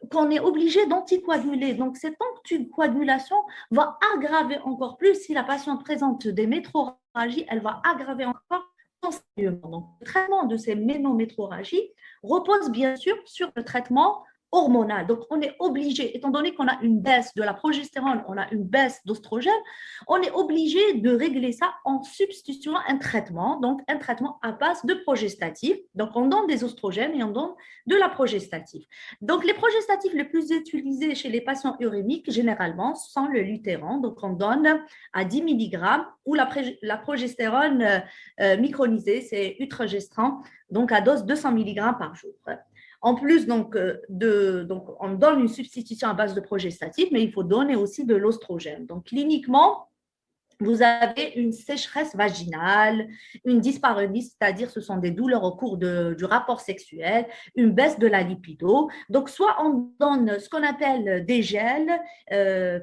qu'on est obligé d'anticoaguler. Donc, cette anticoagulation va aggraver encore plus. Si la patiente présente des métrorragies, elle va aggraver encore. Donc, le traitement de ces ménométrorragies repose bien sûr sur le traitement hormonal. Donc, on est obligé, étant donné qu'on a une baisse de la progestérone, on a une baisse d'oestrogène, on est obligé de régler ça en substituant un traitement, donc un traitement à base de progestatifs. Donc, on donne des oestrogènes et on donne de la progestative. Donc, les progestatifs les plus utilisés chez les patients urémiques, généralement, sont le luthéran. Donc, on donne à 10 mg ou la progestérone micronisée, c'est utrogestran, donc à dose 200 mg par jour. En plus, donc, on donne une substitution à base de progestatif, mais il faut donner aussi de l'oestrogène. Donc, cliniquement, vous avez une sécheresse vaginale, une dyspareunie, c'est-à-dire ce sont des douleurs au cours du rapport sexuel, une baisse de la lipido. Donc, soit on donne ce qu'on appelle des gels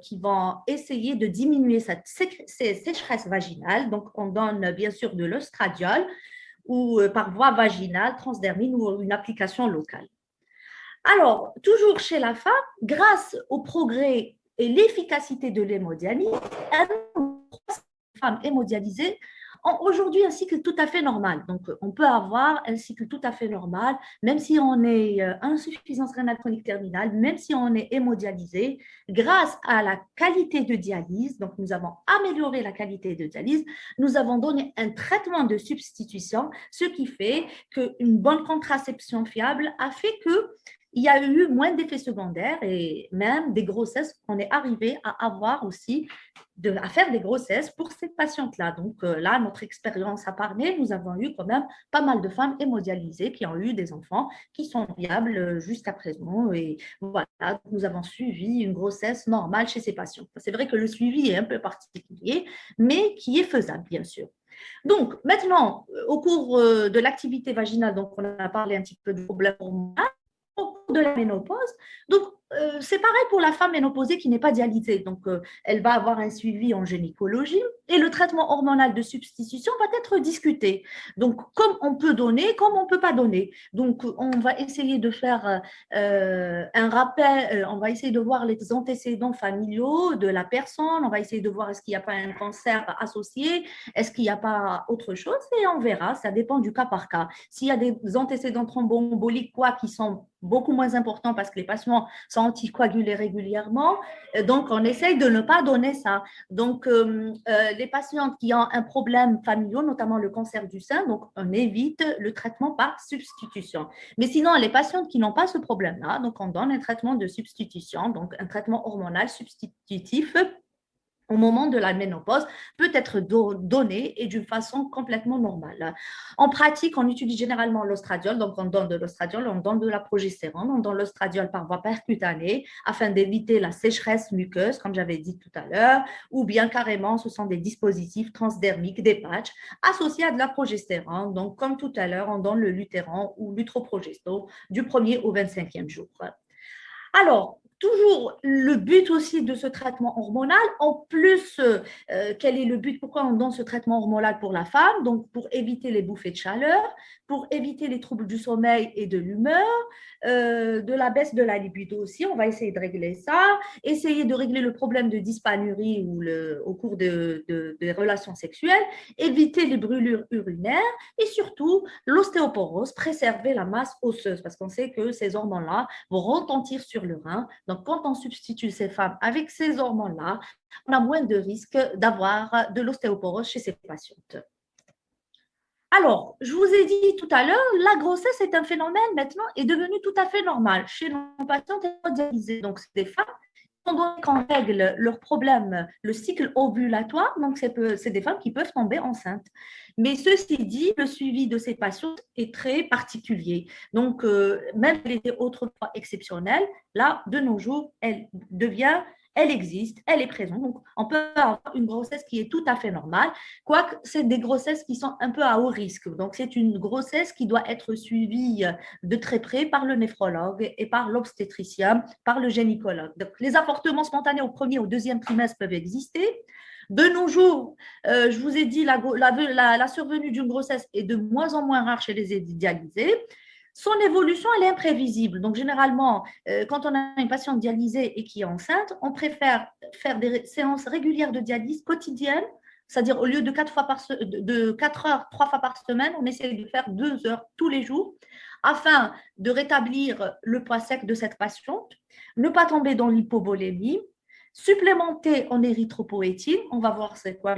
qui vont essayer de diminuer cette sécheresse vaginale. Donc, on donne bien sûr de l'oestradiol ou par voie vaginale, transdermine ou une application locale. Alors, toujours chez la femme, grâce au progrès et l'efficacité de l'hémodialyse, les femmes hémodialysées ont aujourd'hui un cycle tout à fait normal. Donc, on peut avoir un cycle tout à fait normal, même si on est insuffisance rénale chronique terminale, même si on est hémodialysé, grâce à la qualité de dialyse. Donc, nous avons amélioré la qualité de dialyse, nous avons donné un traitement de substitution, ce qui fait qu'une bonne contraception fiable a fait que il y a eu moins d'effets secondaires et même des grossesses. On est arrivé à avoir aussi, à faire des grossesses pour ces patientes-là. Donc là, notre expérience a parlé. Nous avons eu quand même pas mal de femmes hémodialysées qui ont eu des enfants qui sont viables jusqu'à présent. Et voilà, nous avons suivi une grossesse normale chez ces patients. C'est vrai que le suivi est un peu particulier, mais qui est faisable, bien sûr. Donc, maintenant, au cours de l'activité vaginale, donc on a parlé un petit peu de problèmes hormonaux au cours de la ménopause. Donc, c'est pareil pour la femme ménopausée qui n'est pas dialysée. Donc, elle va avoir un suivi en gynécologie et le traitement hormonal de substitution va être discuté. Donc, comme on peut donner, comme on ne peut pas donner. Donc, on va essayer de faire un rappel, on va essayer de voir les antécédents familiaux de la personne, on va essayer de voir est-ce qu'il n'y a pas un cancer associé, est-ce qu'il n'y a pas autre chose et on verra, ça dépend du cas par cas. S'il y a des antécédents thromboemboliques qui sont beaucoup moins importants parce que les patients sont anticoagulés régulièrement, donc on essaye de ne pas donner ça. Donc, les patientes qui ont un problème familial, notamment le cancer du sein, donc on évite le traitement par substitution. Mais sinon, les patientes qui n'ont pas ce problème-là, donc on donne un traitement de substitution, donc un traitement hormonal substitutif au moment de la ménopause peut être donné et d'une façon complètement normale. En pratique, on utilise généralement l'ostradiol, donc on donne de l'ostradiol, on donne de la progestérone, on donne l'ostradiol par voie percutanée afin d'éviter la sécheresse muqueuse, comme j'avais dit tout à l'heure, ou bien carrément, ce sont des dispositifs transdermiques, des patchs, associés à de la progestérone. Donc, comme tout à l'heure, on donne le Luthéran ou l'utroprogesto du 1er au 25e jour. Alors, toujours le but aussi de ce traitement hormonal, en plus, quel est le but? Pourquoi on donne ce traitement hormonal pour la femme? Donc, pour éviter les bouffées de chaleur, pour éviter les troubles du sommeil et de l'humeur, de la baisse de la libido aussi, on va essayer de régler ça, essayer de régler le problème de dyspanurie au cours des relations sexuelles, éviter les brûlures urinaires et surtout l'ostéoporose, préserver la masse osseuse parce qu'on sait que ces hormones-là vont retentir sur le rein. Donc, quand on substitue ces femmes avec ces hormones-là, on a moins de risques d'avoir de l'ostéoporose chez ces patientes. Alors, je vous ai dit tout à l'heure, la grossesse est un phénomène maintenant est devenu tout à fait normal chez nos patientes mondialisées. Donc, c'est des femmes qui ont règle leur problème, le cycle ovulatoire, donc c'est des femmes qui peuvent tomber enceintes. Mais ceci dit, le suivi de ces patientes est très particulier. Donc, même si elle était autrefois exceptionnelle, là, de nos jours, elle existe, elle est présente. Donc, on peut avoir une grossesse qui est tout à fait normale, quoique c'est des grossesses qui sont un peu à haut risque. Donc, c'est une grossesse qui doit être suivie de très près par le néphrologue et par l'obstétricien, par le gynécologue. Donc, les avortements spontanés au premier ou au deuxième trimestre peuvent exister. De nos jours, je vous ai dit, la survenue d'une grossesse est de moins en moins rare chez les dialysés. Son évolution, elle est imprévisible. Donc, généralement, quand on a une patiente dialysée et qui est enceinte, on préfère faire des séances régulières de dialyse quotidiennes, c'est-à-dire au lieu de 4 heures, 3 fois par semaine, on essaie de faire 2 heures tous les jours afin de rétablir le poids sec de cette patiente, ne pas tomber dans l'hypovolémie, supplémenter en érythropoïétine. On va voir c'est quoi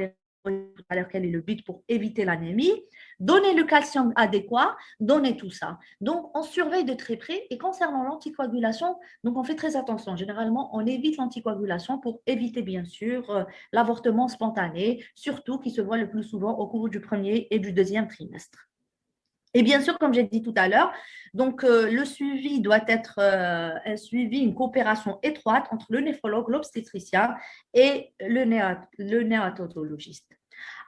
quel est le but pour éviter l'anémie, donner le calcium adéquat, donner tout ça. Donc, on surveille de très près et concernant l'anticoagulation, donc on fait très attention. Généralement, on évite l'anticoagulation pour éviter bien sûr l'avortement spontané, surtout qui se voit le plus souvent au cours du premier et du deuxième trimestre. Et bien sûr, comme j'ai dit tout à l'heure, donc le suivi doit être un suivi, une coopération étroite entre le néphrologue, l'obstétricien et le néonatologiste.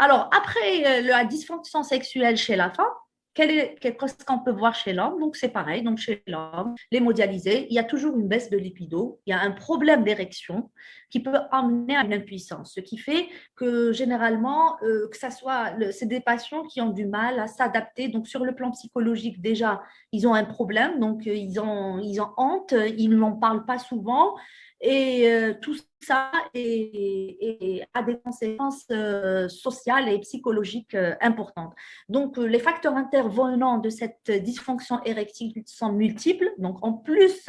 Alors, après la dysfonction sexuelle chez la femme, qu'est-ce qu'on peut voir chez l'homme? Donc, c'est pareil. Donc, chez l'homme, les mondialisés, il y a toujours une baisse de lipido. Il y a un problème d'érection qui peut amener à une impuissance. Ce qui fait que généralement, c'est des patients qui ont du mal à s'adapter. Donc, sur le plan psychologique, déjà, ils ont un problème. Donc, ils ont honte. Ils n'en parlent pas souvent. Et tout ça a des conséquences sociales et psychologiques importantes. Donc, les facteurs intervenants de cette dysfonction érectile sont multiples. Donc, en plus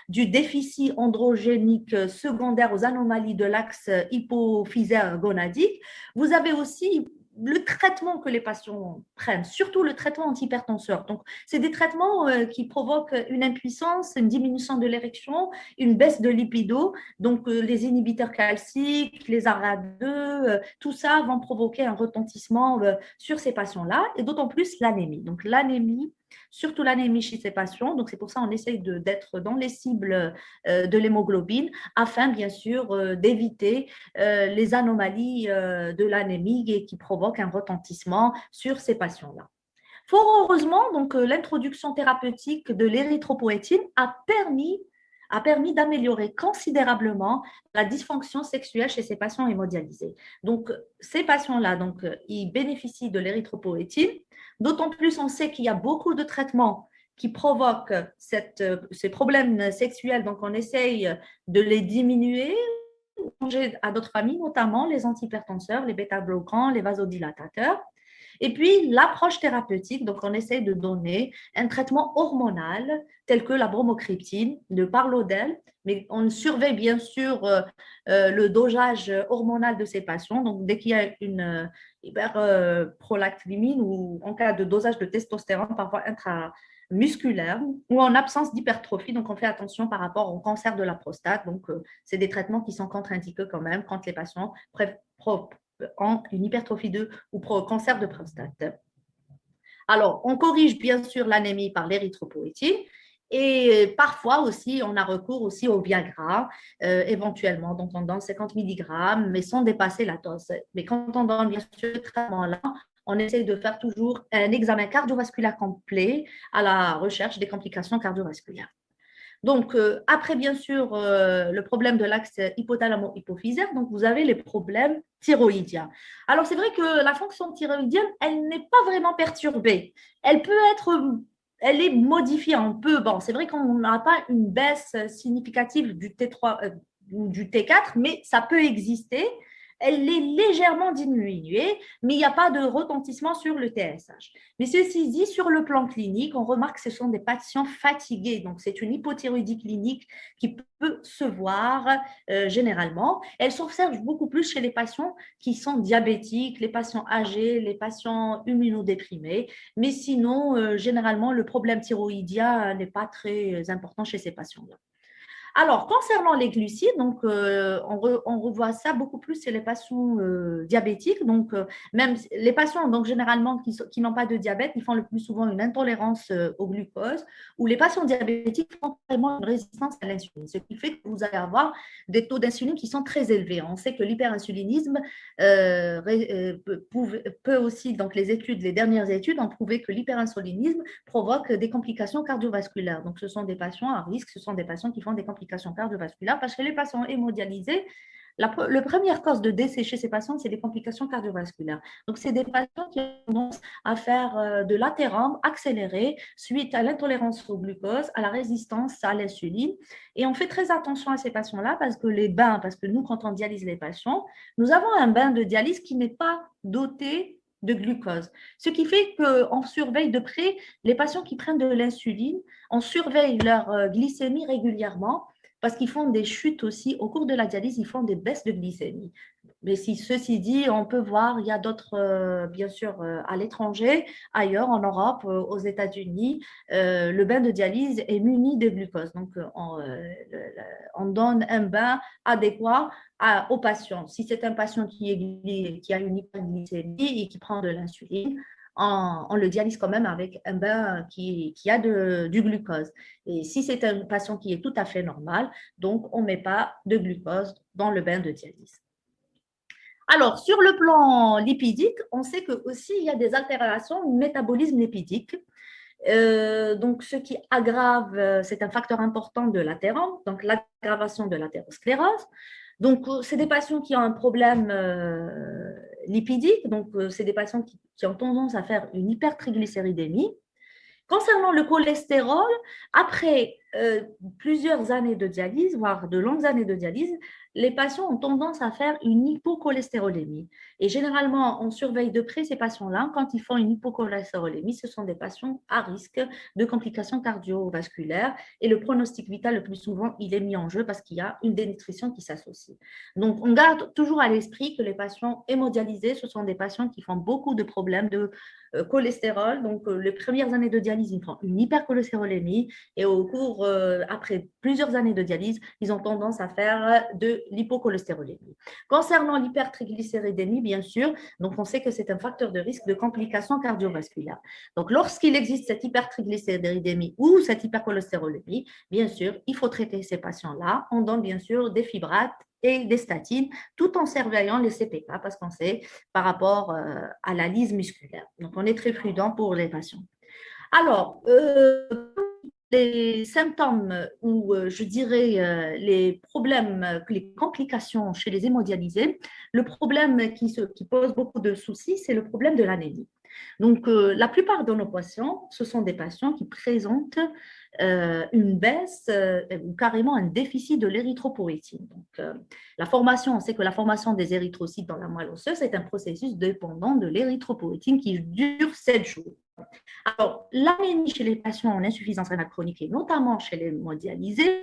du déficit androgénique secondaire aux anomalies de l'axe hypophysaire gonadique, vous avez aussi le traitement que les patients prennent, surtout le traitement antihypertenseur. Donc, c'est des traitements qui provoquent une impuissance, une diminution de l'érection, une baisse de lipido. Donc, les inhibiteurs calciques, les ARA2, tout ça vont provoquer un retentissement sur ces patients-là, et d'autant plus l'anémie. Donc, l'anémie, surtout l'anémie chez ces patients. Donc, c'est pour ça qu'on essaye d'être dans les cibles de l'hémoglobine afin, bien sûr, d'éviter les anomalies de l'anémie qui provoquent un retentissement sur ces patients-là. Fort heureusement, donc, l'introduction thérapeutique de l'érythropoïétine a permis d'améliorer considérablement la dysfonction sexuelle chez ces patients hémodialysés. Donc, ces patients-là, donc, ils bénéficient de l'érythropoïétine. D'autant plus, on sait qu'il y a beaucoup de traitements qui provoquent ces problèmes sexuels. Donc, on essaye de les diminuer, à d'autres familles, notamment les antihypertenseurs, les bêta-bloquants, les vasodilatateurs. Et puis, l'approche thérapeutique, donc on essaie de donner un traitement hormonal tel que la bromocriptine, de Parlodel, mais on surveille bien sûr le dosage hormonal de ces patients. Donc, dès qu'il y a une hyperprolactinémie ou en cas de dosage de testostérone, parfois intramusculaire, ou en absence d'hypertrophie, donc on fait attention par rapport au cancer de la prostate. Donc, c'est des traitements qui sont contre-indiqués quand même quand les patients ont une hypertrophie ou cancer de prostate. Alors, on corrige bien sûr l'anémie par l'érythropoïétine et parfois aussi, on a recours aussi au Viagra, éventuellement. Donc, on donne 50 mg, mais sans dépasser la dose. Mais quand on donne bien sûr ce traitement-là, on essaie de faire toujours un examen cardiovasculaire complet à la recherche des complications cardiovasculaires. Donc, après, bien sûr, le problème de l'axe hypothalamo-hypophysaire, donc vous avez les problèmes thyroïdiens. Alors, c'est vrai que la fonction thyroïdienne, elle n'est pas vraiment perturbée. Elle peut être, elle est modifiée un peu. Bon, c'est vrai qu'on n'a pas une baisse significative du T3 ou du T4, mais ça peut exister. Elle est légèrement diminuée, mais il n'y a pas de retentissement sur le TSH. Mais ceci dit, sur le plan clinique, on remarque que ce sont des patients fatigués. Donc, c'est une hypothyroïdie clinique qui peut se voir généralement. Elle s'observe beaucoup plus chez les patients qui sont diabétiques, les patients âgés, les patients immunodéprimés. Mais sinon, généralement, le problème thyroïdien n'est pas très important chez ces patients-là. Alors, concernant les glucides, donc, on revoit ça beaucoup plus chez les patients diabétiques. Donc, même les patients, donc, généralement, qui n'ont pas de diabète, ils font le plus souvent une intolérance au glucose, ou les patients diabétiques font vraiment une résistance à l'insuline, ce qui fait que vous allez avoir des taux d'insuline qui sont très élevés. On sait que l'hyperinsulinisme peut aussi, donc les dernières études ont prouvé que l'hyperinsulinisme provoque des complications cardiovasculaires. Donc, ce sont des patients à risque, ce sont des patients qui font des complications cardiovasculaires parce que les patients hémodialysés, la première cause de décès chez ces patients, c'est des complications cardiovasculaires. Donc, c'est des patients qui ont tendance à faire de l'athérome accéléré suite à l'intolérance au glucose, à la résistance à l'insuline. Et on fait très attention à ces patients-là parce que nous, quand on dialyse les patients, nous avons un bain de dialyse qui n'est pas doté de glucose. Ce qui fait qu'on surveille de près les patients qui prennent de l'insuline, on surveille leur glycémie régulièrement parce qu'ils font des chutes aussi. Au cours de la dialyse, ils font des baisses de glycémie. Mais ceci dit, on peut voir, il y a d'autres, bien sûr, à l'étranger, ailleurs, en Europe, aux États-Unis, le bain de dialyse est muni de glucose. Donc, on donne un bain adéquat aux patients. Si c'est un patient qui a une hyperglycémie et qui prend de l'insuline, on le dialyse quand même avec un bain qui a du glucose. Et si c'est un patient qui est tout à fait normal, donc on ne met pas de glucose dans le bain de dialyse. Alors, sur le plan lipidique, on sait que aussi il y a des altérations du métabolisme lipidique. Donc, ce qui aggrave, c'est un facteur important de l'athérome, donc l'aggravation de l'athérosclérose. Donc, c'est des patients qui ont un problème lipidique, donc c'est des patients qui ont tendance à faire une hypertriglycéridémie. Concernant le cholestérol, après plusieurs années de dialyse, voire de longues années de dialyse, les patients ont tendance à faire une hypocholestérolémie. Et généralement, on surveille de près ces patients-là. Quand ils font une hypocholestérolémie, ce sont des patients à risque de complications cardiovasculaires. Et le pronostic vital, le plus souvent, il est mis en jeu parce qu'il y a une dénutrition qui s'associe. Donc, on garde toujours à l'esprit que les patients hémodialysés, ce sont des patients qui font beaucoup de problèmes de cholestérol. Donc, les premières années de dialyse, ils font une hypercholestérolémie et au cours, après plusieurs années de dialyse, ils ont tendance à faire de l'hypocholestérolémie. Concernant l'hypertriglycéridémie, bien sûr, donc on sait que c'est un facteur de risque de complications cardiovasculaires. Donc, lorsqu'il existe cette hypertriglycéridémie ou cette hypercholestérolémie, bien sûr, il faut traiter ces patients-là. On donne bien sûr des fibrates et des statines, tout en surveillant les CPK parce qu'on sait par rapport à la lyse musculaire. Donc, on est très prudent pour les patients. Alors, les symptômes ou je dirais les problèmes, les complications chez les hémodialysés, le problème qui pose beaucoup de soucis, c'est le problème de l'anémie. Donc, la plupart de nos patients, ce sont des patients qui présentent une baisse ou carrément un déficit de l'érythropoïétine. Donc, la formation, on sait que la formation des érythrocytes dans la moelle osseuse est un processus dépendant de l'érythropoïétine qui dure 7 jours. Alors, l'anémie chez les patients en insuffisance rénale chronique et notamment chez les hémodialysés,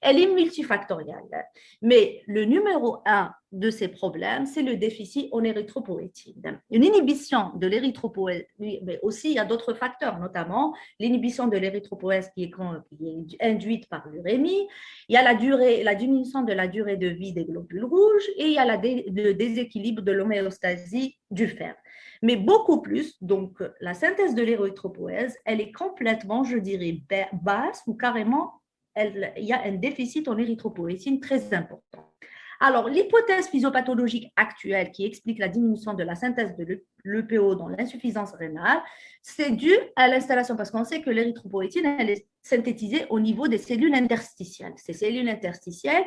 elle est multifactorielle. Mais le numéro un de ces problèmes, c'est le déficit en érythropoïétine. Une inhibition de l'érythropoïèse, mais aussi il y a d'autres facteurs, notamment l'inhibition de l'érythropoïèse qui est induite par l'urémie, il y a la diminution de la durée de vie des globules rouges et il y a le déséquilibre de l'homéostasie du fer. Mais beaucoup plus, donc la synthèse de l'érythropoïèse, elle est complètement, je dirais, basse ou carrément, il y a un déficit en érythropoïétine très important. Alors, l'hypothèse physiopathologique actuelle qui explique la diminution de la synthèse de l'EPO dans l'insuffisance rénale, c'est dû à l'installation, parce qu'on sait que l'érythropoïétine, elle est synthétisée au niveau des cellules interstitielles. Ces cellules interstitielles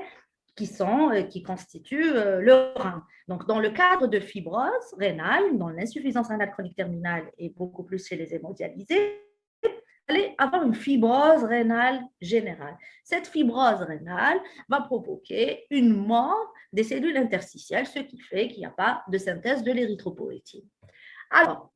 qui constituent le rein. Donc, dans le cadre de fibrose rénale, dans l'insuffisance rénale chronique terminale et beaucoup plus chez les hémodialysés, allez avoir une fibrose rénale générale. Cette fibrose rénale va provoquer une mort des cellules interstitielles, ce qui fait qu'il n'y a pas de synthèse de l'érythropoïétine. Alors,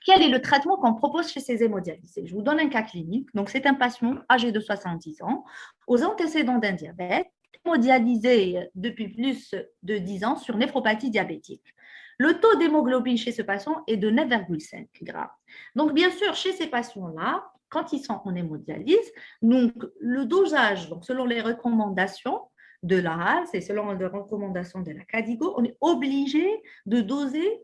quel est le traitement qu'on propose chez ces hémodialysés? Je vous donne un cas clinique. Donc, c'est un patient âgé de 70 ans, aux antécédents d'un diabète, hémodialysé depuis plus de 10 ans sur néphropathie diabétique. Le taux d'hémoglobine chez ce patient est de 9,5 grammes. Donc, bien sûr, chez ces patients-là, quand ils sont en hémodialyse, donc le dosage, donc selon les recommandations de l'ARAS et selon les recommandations de la CADIGO, on est obligé de doser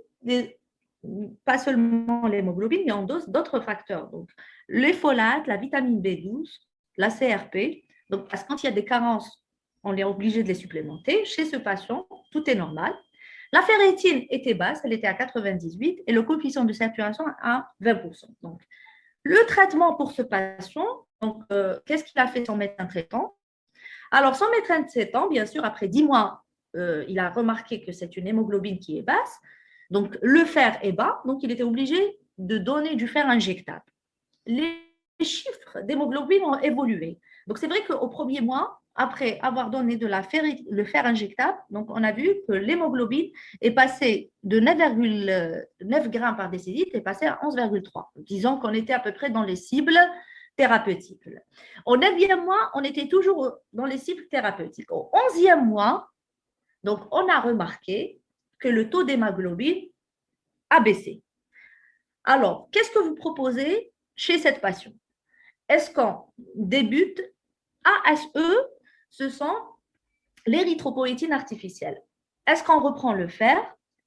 pas seulement l'hémoglobine, mais on dose d'autres facteurs. Donc, les folates, la vitamine B12, la CRP. Donc, parce que quand il y a des carences, on est obligé de les supplémenter. Chez ce patient, tout est normal. La ferritine était basse, elle était à 98 et le coefficient de saturation à 20%. Donc, le traitement pour ce patient, qu'est-ce qu'il a fait son médecin traitant? Alors, son médecin traitant, bien sûr, après 10 mois, il a remarqué que c'est une hémoglobine qui est basse. Donc, le fer est bas, donc il était obligé de donner du fer injectable. Les chiffres d'hémoglobine ont évolué. Donc, c'est vrai qu'au premier mois, après avoir donné le fer injectable, donc on a vu que l'hémoglobine est passée de 9,9 grammes par décilitre et passée à 11,3. Disons qu'on était à peu près dans les cibles thérapeutiques. Au 9e mois, on était toujours dans les cibles thérapeutiques. Au 11e mois, donc on a remarqué que le taux d'hémoglobine a baissé. Alors, qu'est-ce que vous proposez chez cette patiente? Est-ce qu'on débute ASE, ce sont l'érythropoïétine artificielle. Est-ce qu'on reprend le fer?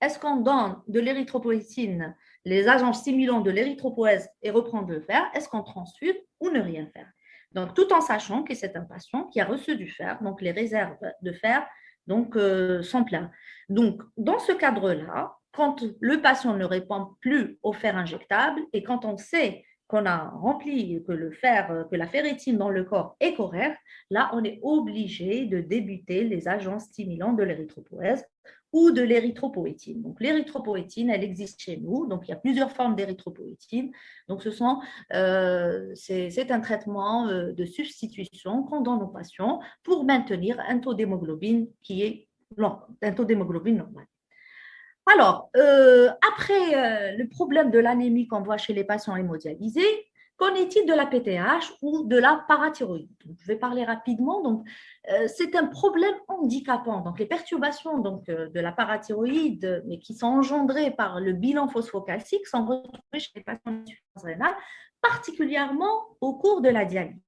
Est-ce qu'on donne de l'érythropoïétine, les agents stimulants de l'érythropoïèse et reprend le fer? Est-ce qu'on transfuse ou ne rien faire? Donc, tout en sachant que c'est un patient qui a reçu du fer, donc les réserves de fer sont pleines. Donc, dans ce cadre-là, quand le patient ne répond plus au fer injectable et quand on sait qu'on a rempli, que la ferritine dans le corps est correcte, là, on est obligé de débuter les agents stimulants de l'érythropoïèse ou de l'érythropoïétine. Donc, l'érythropoïétine, elle existe chez nous. Donc, il y a plusieurs formes d'érythropoïétine. Donc, c'est un traitement de substitution qu'on donne aux patients pour maintenir un taux d'hémoglobine qui est un taux d'hémoglobine normal. Alors, après le problème de l'anémie qu'on voit chez les patients hémodialysés, qu'en est-il de la PTH ou de la parathyroïde? Je vais parler rapidement. Donc, c'est un problème handicapant. Donc, les perturbations de la parathyroïde, mais qui sont engendrées par le bilan phosphocalcique, sont retrouvées chez les patients d'insuffisance rénale, particulièrement au cours de la dialyse.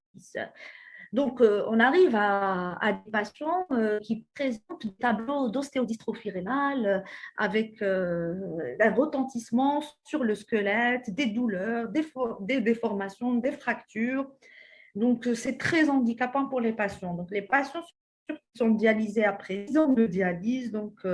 Donc, on arrive à des patients qui présentent des tableaux d'ostéodystrophie rénale avec un retentissement sur le squelette, des douleurs, des déformations, des fractures. Donc, c'est très handicapant pour les patients. Donc, les patients sont dialysés après 10 ans de dialyse. Donc,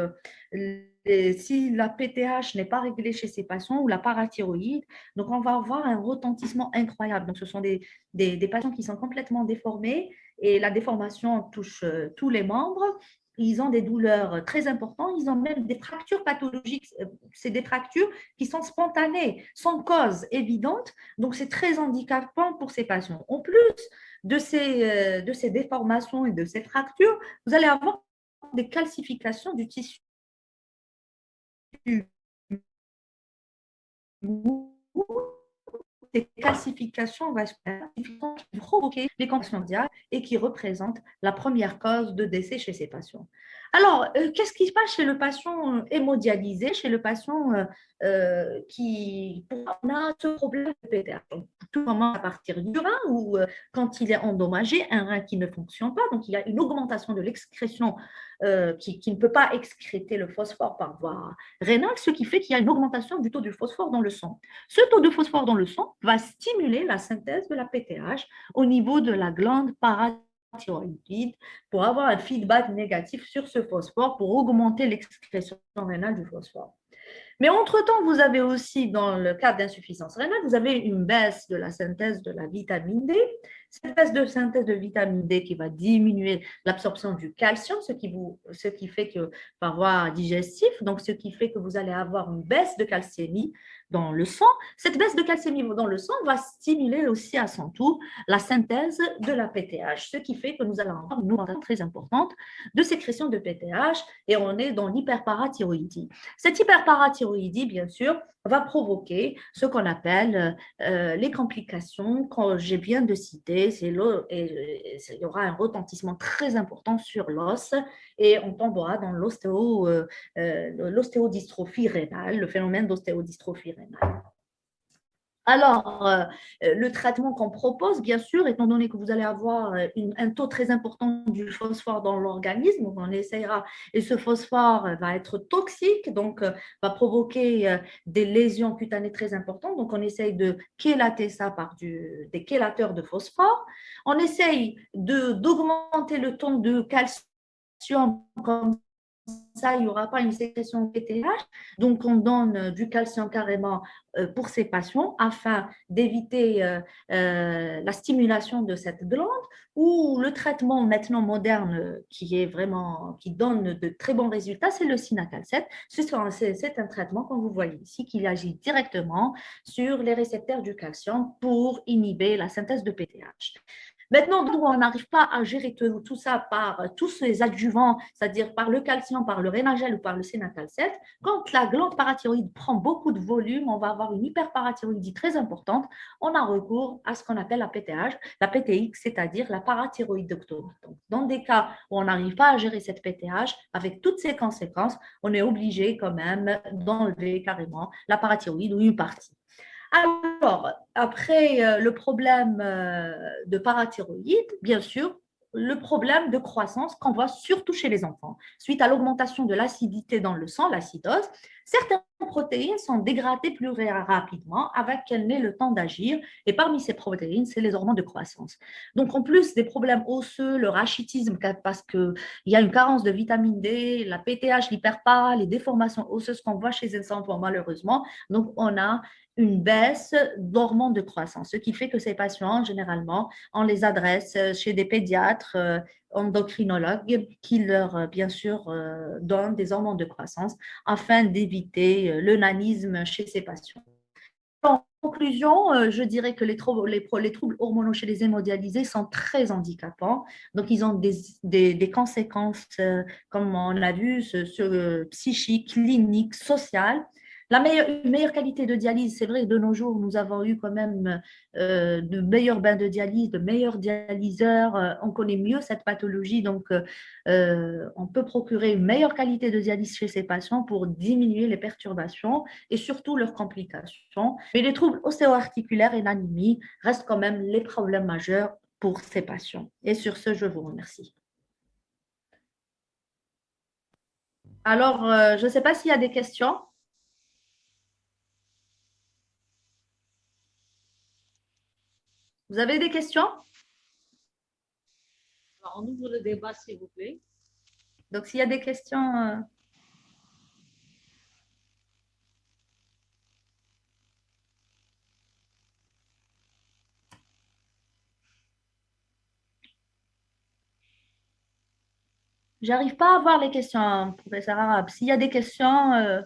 si la PTH n'est pas réglée chez ces patients ou la parathyroïde, donc on va avoir un retentissement incroyable. Donc, ce sont des patients qui sont complètement déformés et la déformation touche tous les membres. ils ont des douleurs très importantes, ils ont même des fractures pathologiques. C'est des fractures qui sont spontanées, sans cause évidente. Donc, c'est très handicapant pour ces patients. En plus de ces déformations et de ces fractures, vous allez avoir des calcifications du tissu des calcifications vasculaires qui provoquer les complications cardiaques et qui représentent la première cause de décès chez ces patients. Alors, qu'est-ce qui se passe chez le patient hémodialysé, chez le patient qui a ce problème de PTH? Donc, tout commence à partir du rein ou quand il est endommagé, un rein qui ne fonctionne pas, donc il y a une augmentation de l'excrétion qui ne peut pas excréter le phosphore par voie rénale, ce qui fait qu'il y a une augmentation du taux du phosphore dans le sang. Ce taux de phosphore dans le sang va stimuler la synthèse de la PTH au niveau de la glande parathyroïde pour avoir un feedback négatif sur ce phosphore pour augmenter l'excrétion rénale du phosphore. Mais entre-temps, vous avez aussi, dans le cas d'insuffisance rénale, vous avez une baisse de la synthèse de la vitamine D. Cette baisse de synthèse de vitamine D qui va diminuer l'absorption du calcium, ce qui fait que par voie digestive, donc ce qui fait que vous allez avoir une baisse de calcémie dans le sang. Cette baisse de calcémie dans le sang va stimuler aussi à son tour la synthèse de la PTH, ce qui fait que nous allons avoir une augmentation très importante de sécrétion de PTH et on est dans l'hyperparathyroïdie. Cette hyperparathyroïdie, bien sûr, va provoquer ce qu'on appelle les complications que j'ai bien de citer. Il y aura un retentissement très important sur l'os et on tombera dans l'ostéodystrophie rénale, le phénomène d'ostéodystrophie rénale. Alors, le traitement qu'on propose, bien sûr, étant donné que vous allez avoir un taux très important du phosphore dans l'organisme, on essayera, et ce phosphore va être toxique, donc va provoquer des lésions cutanées très importantes. Donc, on essaye de chélater ça par des chélateurs de phosphore. On essaye d'augmenter le taux de calcium comme ça, il n'y aura pas une sécrétion PTH. Donc, on donne du calcium carrément pour ces patients afin d'éviter la stimulation de cette glande ou le traitement maintenant moderne qui donne de très bons résultats, c'est le Cinacalcet. C'est un traitement, comme vous voyez ici, qui agit directement sur les récepteurs du calcium pour inhiber la synthèse de PTH. Maintenant, on n'arrive pas à gérer tout ça par tous ces adjuvants, c'est-à-dire par le calcium, par le rénagel ou par le sénacalcet. Quand la glande parathyroïde prend beaucoup de volume, on va avoir une hyperparathyroïdie très importante. On a recours à ce qu'on appelle la PTH, la PTX, c'est-à-dire la parathyroïdectomie. Donc, dans des cas où on n'arrive pas à gérer cette PTH, avec toutes ses conséquences, on est obligé quand même d'enlever carrément la parathyroïde ou une partie. Alors, après le problème de parathyroïde, bien sûr, le problème de croissance qu'on voit surtout chez les enfants. Suite à l'augmentation de l'acidité dans le sang, l'acidose, certaines protéines sont dégradées plus rapidement avec qu'elles n'aient le temps d'agir. Et parmi ces protéines, c'est les hormones de croissance. Donc, en plus des problèmes osseux, le rachitisme, parce qu'il y a une carence de vitamine D, la PTH, l'hyperpa, les déformations osseuses qu'on voit chez les enfants, malheureusement, donc on a une baisse d'hormones de croissance, ce qui fait que ces patients, généralement, on les adresse chez des pédiatres, endocrinologues, qui leur, bien sûr, donnent des hormones de croissance afin d'éviter le nanisme chez ces patients. En conclusion, je dirais que les troubles hormonaux chez les hémodialysés sont très handicapants. Donc, ils ont des conséquences, comme on l'a vu, psychiques, cliniques, sociales. Une meilleure qualité de dialyse, c'est vrai que de nos jours, nous avons eu quand même de meilleurs bains de dialyse, de meilleurs dialyseurs. On connaît mieux cette pathologie, donc on peut procurer une meilleure qualité de dialyse chez ces patients pour diminuer les perturbations et surtout leurs complications. Mais les troubles ostéo-articulaires et l'anémie restent quand même les problèmes majeurs pour ces patients. Et sur ce, je vous remercie. Alors, je ne sais pas s'il y a des questions. Vous avez des questions? Alors, on ouvre le débat, s'il vous plaît. Donc, s'il y a des questions… J'arrive pas à voir les questions, professeur arabe. S'il y a des questions, Non,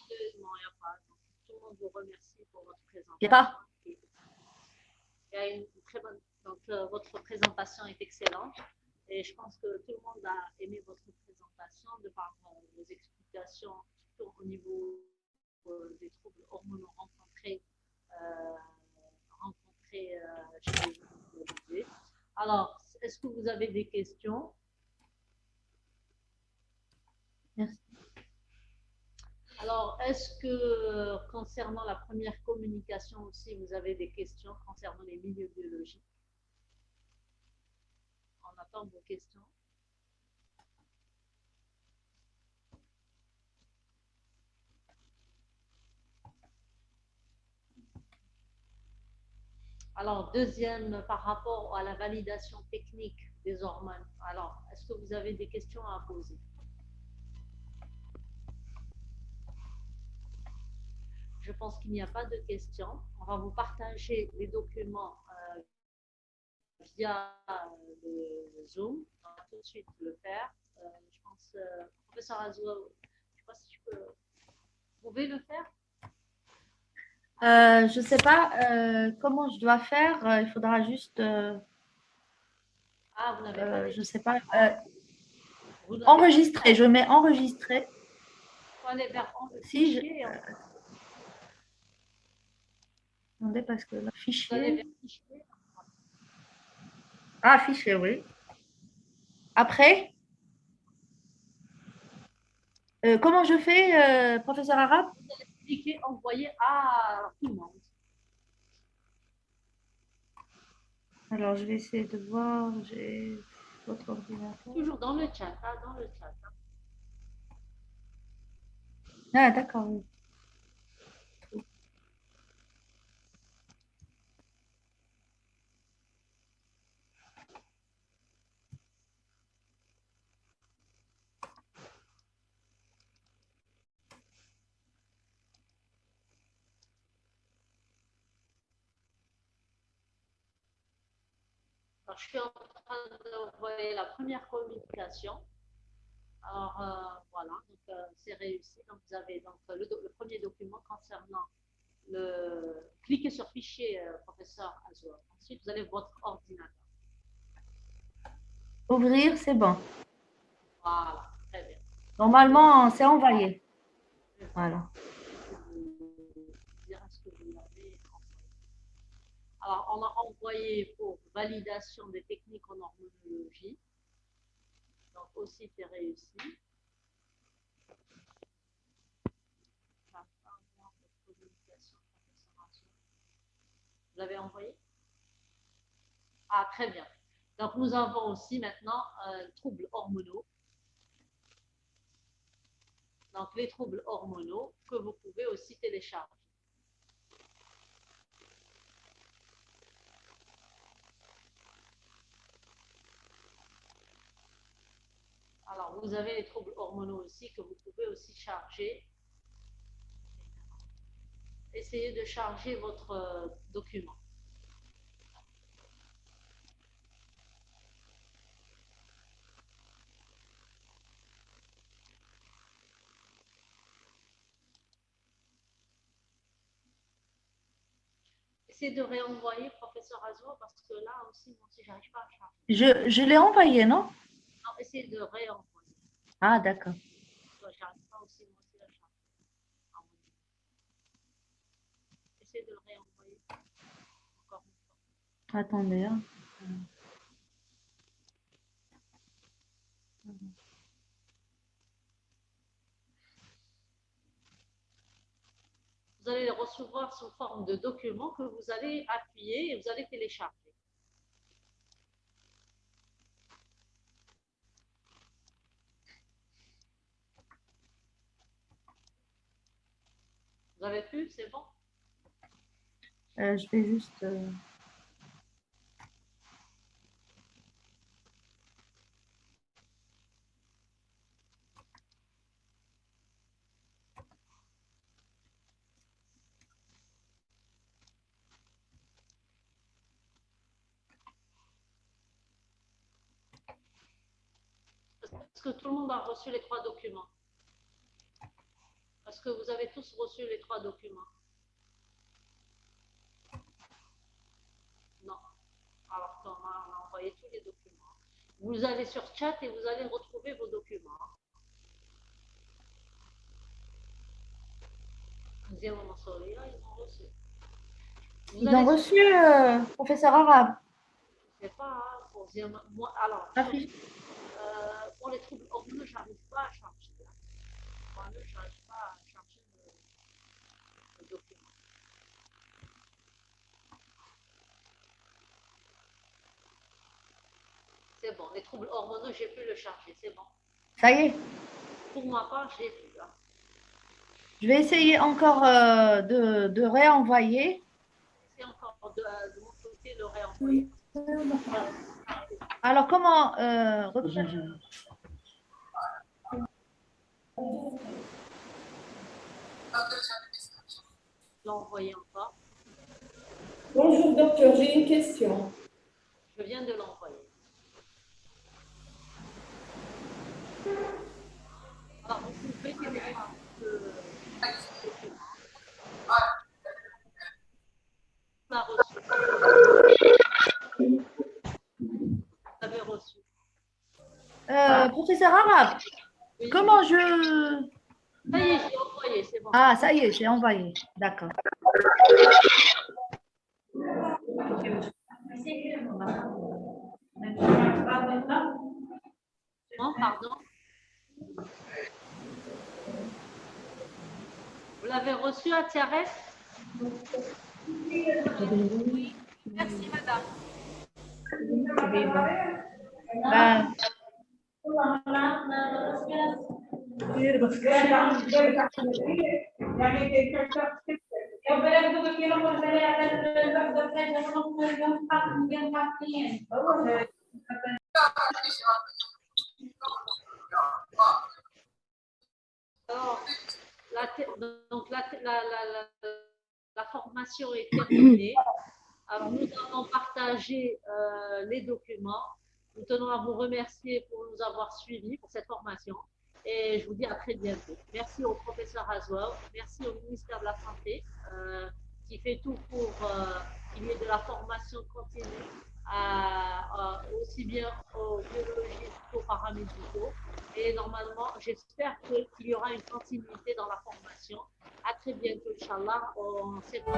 il n'y a pas. Tout le monde vous remercie pour votre il n'y a présentation. pas. Il y a une très bonne. Donc, votre présentation est excellente. Et je pense que tout le monde a aimé votre présentation de par vos explications, surtout au niveau des troubles hormonaux euh, rencontrés chez les bébés. Alors, est-ce que vous avez des questions? Merci. Alors, est-ce que concernant la première communication aussi, vous avez des questions concernant les milieux biologiques? On attend vos questions. Alors, deuxième, par rapport à la validation technique des hormones. Alors, est-ce que vous avez des questions à poser? Je pense qu'il n'y a pas de questions. On va vous partager les documents via le Zoom. On va tout de suite le faire. Je pense, professeur Azoua, je ne sais pas si je peux. Vous pouvez le faire? Je ne sais pas comment je dois faire. Il faudra juste, Ah, vous n'avez pas je ne les. sais pas, Vous n'avez pas les. enregistrer. Je mets enregistrer. Il faut aller vers Si je, fichier. attendez, parce que le Vous allez fichier. vers fichier. Ah, fichier, oui. Après, comment je fais, professeur arabe? Vous allez cliquer envoyer à tout le monde. Alors, je vais essayer de voir. J'ai votre ordinateur. Toujours dans le chat, hein, dans le chat. Hein. Ah, d'accord. Oui. Alors, je suis en train d'envoyer la première communication. Alors, voilà, donc c'est réussi. Donc, vous avez donc, le premier document concernant le. Cliquez sur fichier, professeur Azour. Ensuite, vous avez votre ordinateur. Ouvrir, c'est bon. Voilà, très bien. Normalement, c'est envoyé. Voilà. Dire ce que vous avez envoyé. Alors, on a envoyé pour validation des techniques en hormonologie. Donc, aussi, c'est réussi. Vous l'avez envoyé? Ah, très bien. Donc, nous avons aussi maintenant troubles hormonaux. Donc, les troubles hormonaux que vous pouvez aussi télécharger. Alors, vous avez les troubles hormonaux aussi que vous pouvez aussi charger. Essayez de charger votre document. Essayez de réenvoyer, professeur Azour, parce que là aussi, moi aussi, j'arrive pas à charger. Je l'ai envoyé, non? Non, essayez de réenvoyer. Ah, d'accord. J'arrive pas aussi, moi aussi, à charger. Essayez de le réenvoyer encore une fois. Attendez. Hein. Vous allez les recevoir sous forme de documents que vous allez appuyer et vous allez télécharger. Vous avez pu? C'est bon? Je vais juste. Est-ce que tout le monde a reçu les 3 documents? Est-ce que vous avez tous reçu les 3 documents? Non. Alors qu'on a envoyé tous les documents. Vous allez sur chat et vous allez retrouver vos documents. Ils ont reçu. Ils ont reçu, professeur arabe. Je ne sais pas, moi, alors, pour les troubles hormonaux, je n'arrive pas à charger. Moi, je n'arrive pas à charger le document. C'est bon, les troubles hormonaux, j'ai pu le charger, c'est bon. Ça y est. Pour ma part, j'ai vu. Hein. Je vais essayer encore de réenvoyer. C'est encore de mon côté le réenvoyer. Alors, comment l'envoyer encore? Bonjour docteur, j'ai une question. Je viens de l'envoyer. Alors, vous pouvez télécharger la reçu. Vous l'avez reçu. Professeur arabe, Oui. comment je... Ça y est, j'ai envoyé, c'est bon. Ah, ça y est, j'ai envoyé. D'accord. Non, pardon. Vous l'avez reçu à Tiares? Oui. Merci, madame. Alors, la formation est terminée. Alors, nous avons partagé les documents. Nous tenons à vous remercier pour nous avoir suivis pour cette formation. Et je vous dis à très bientôt. Merci au professeur Azouaou. Merci au ministère de la Santé qui fait tout pour qu'il y ait de la formation continue, aussi bien aux biologistes qu'aux paramédicaux. Et normalement, j'espère qu'il y aura une continuité dans la formation. À très bientôt, Inch'Allah, en septembre.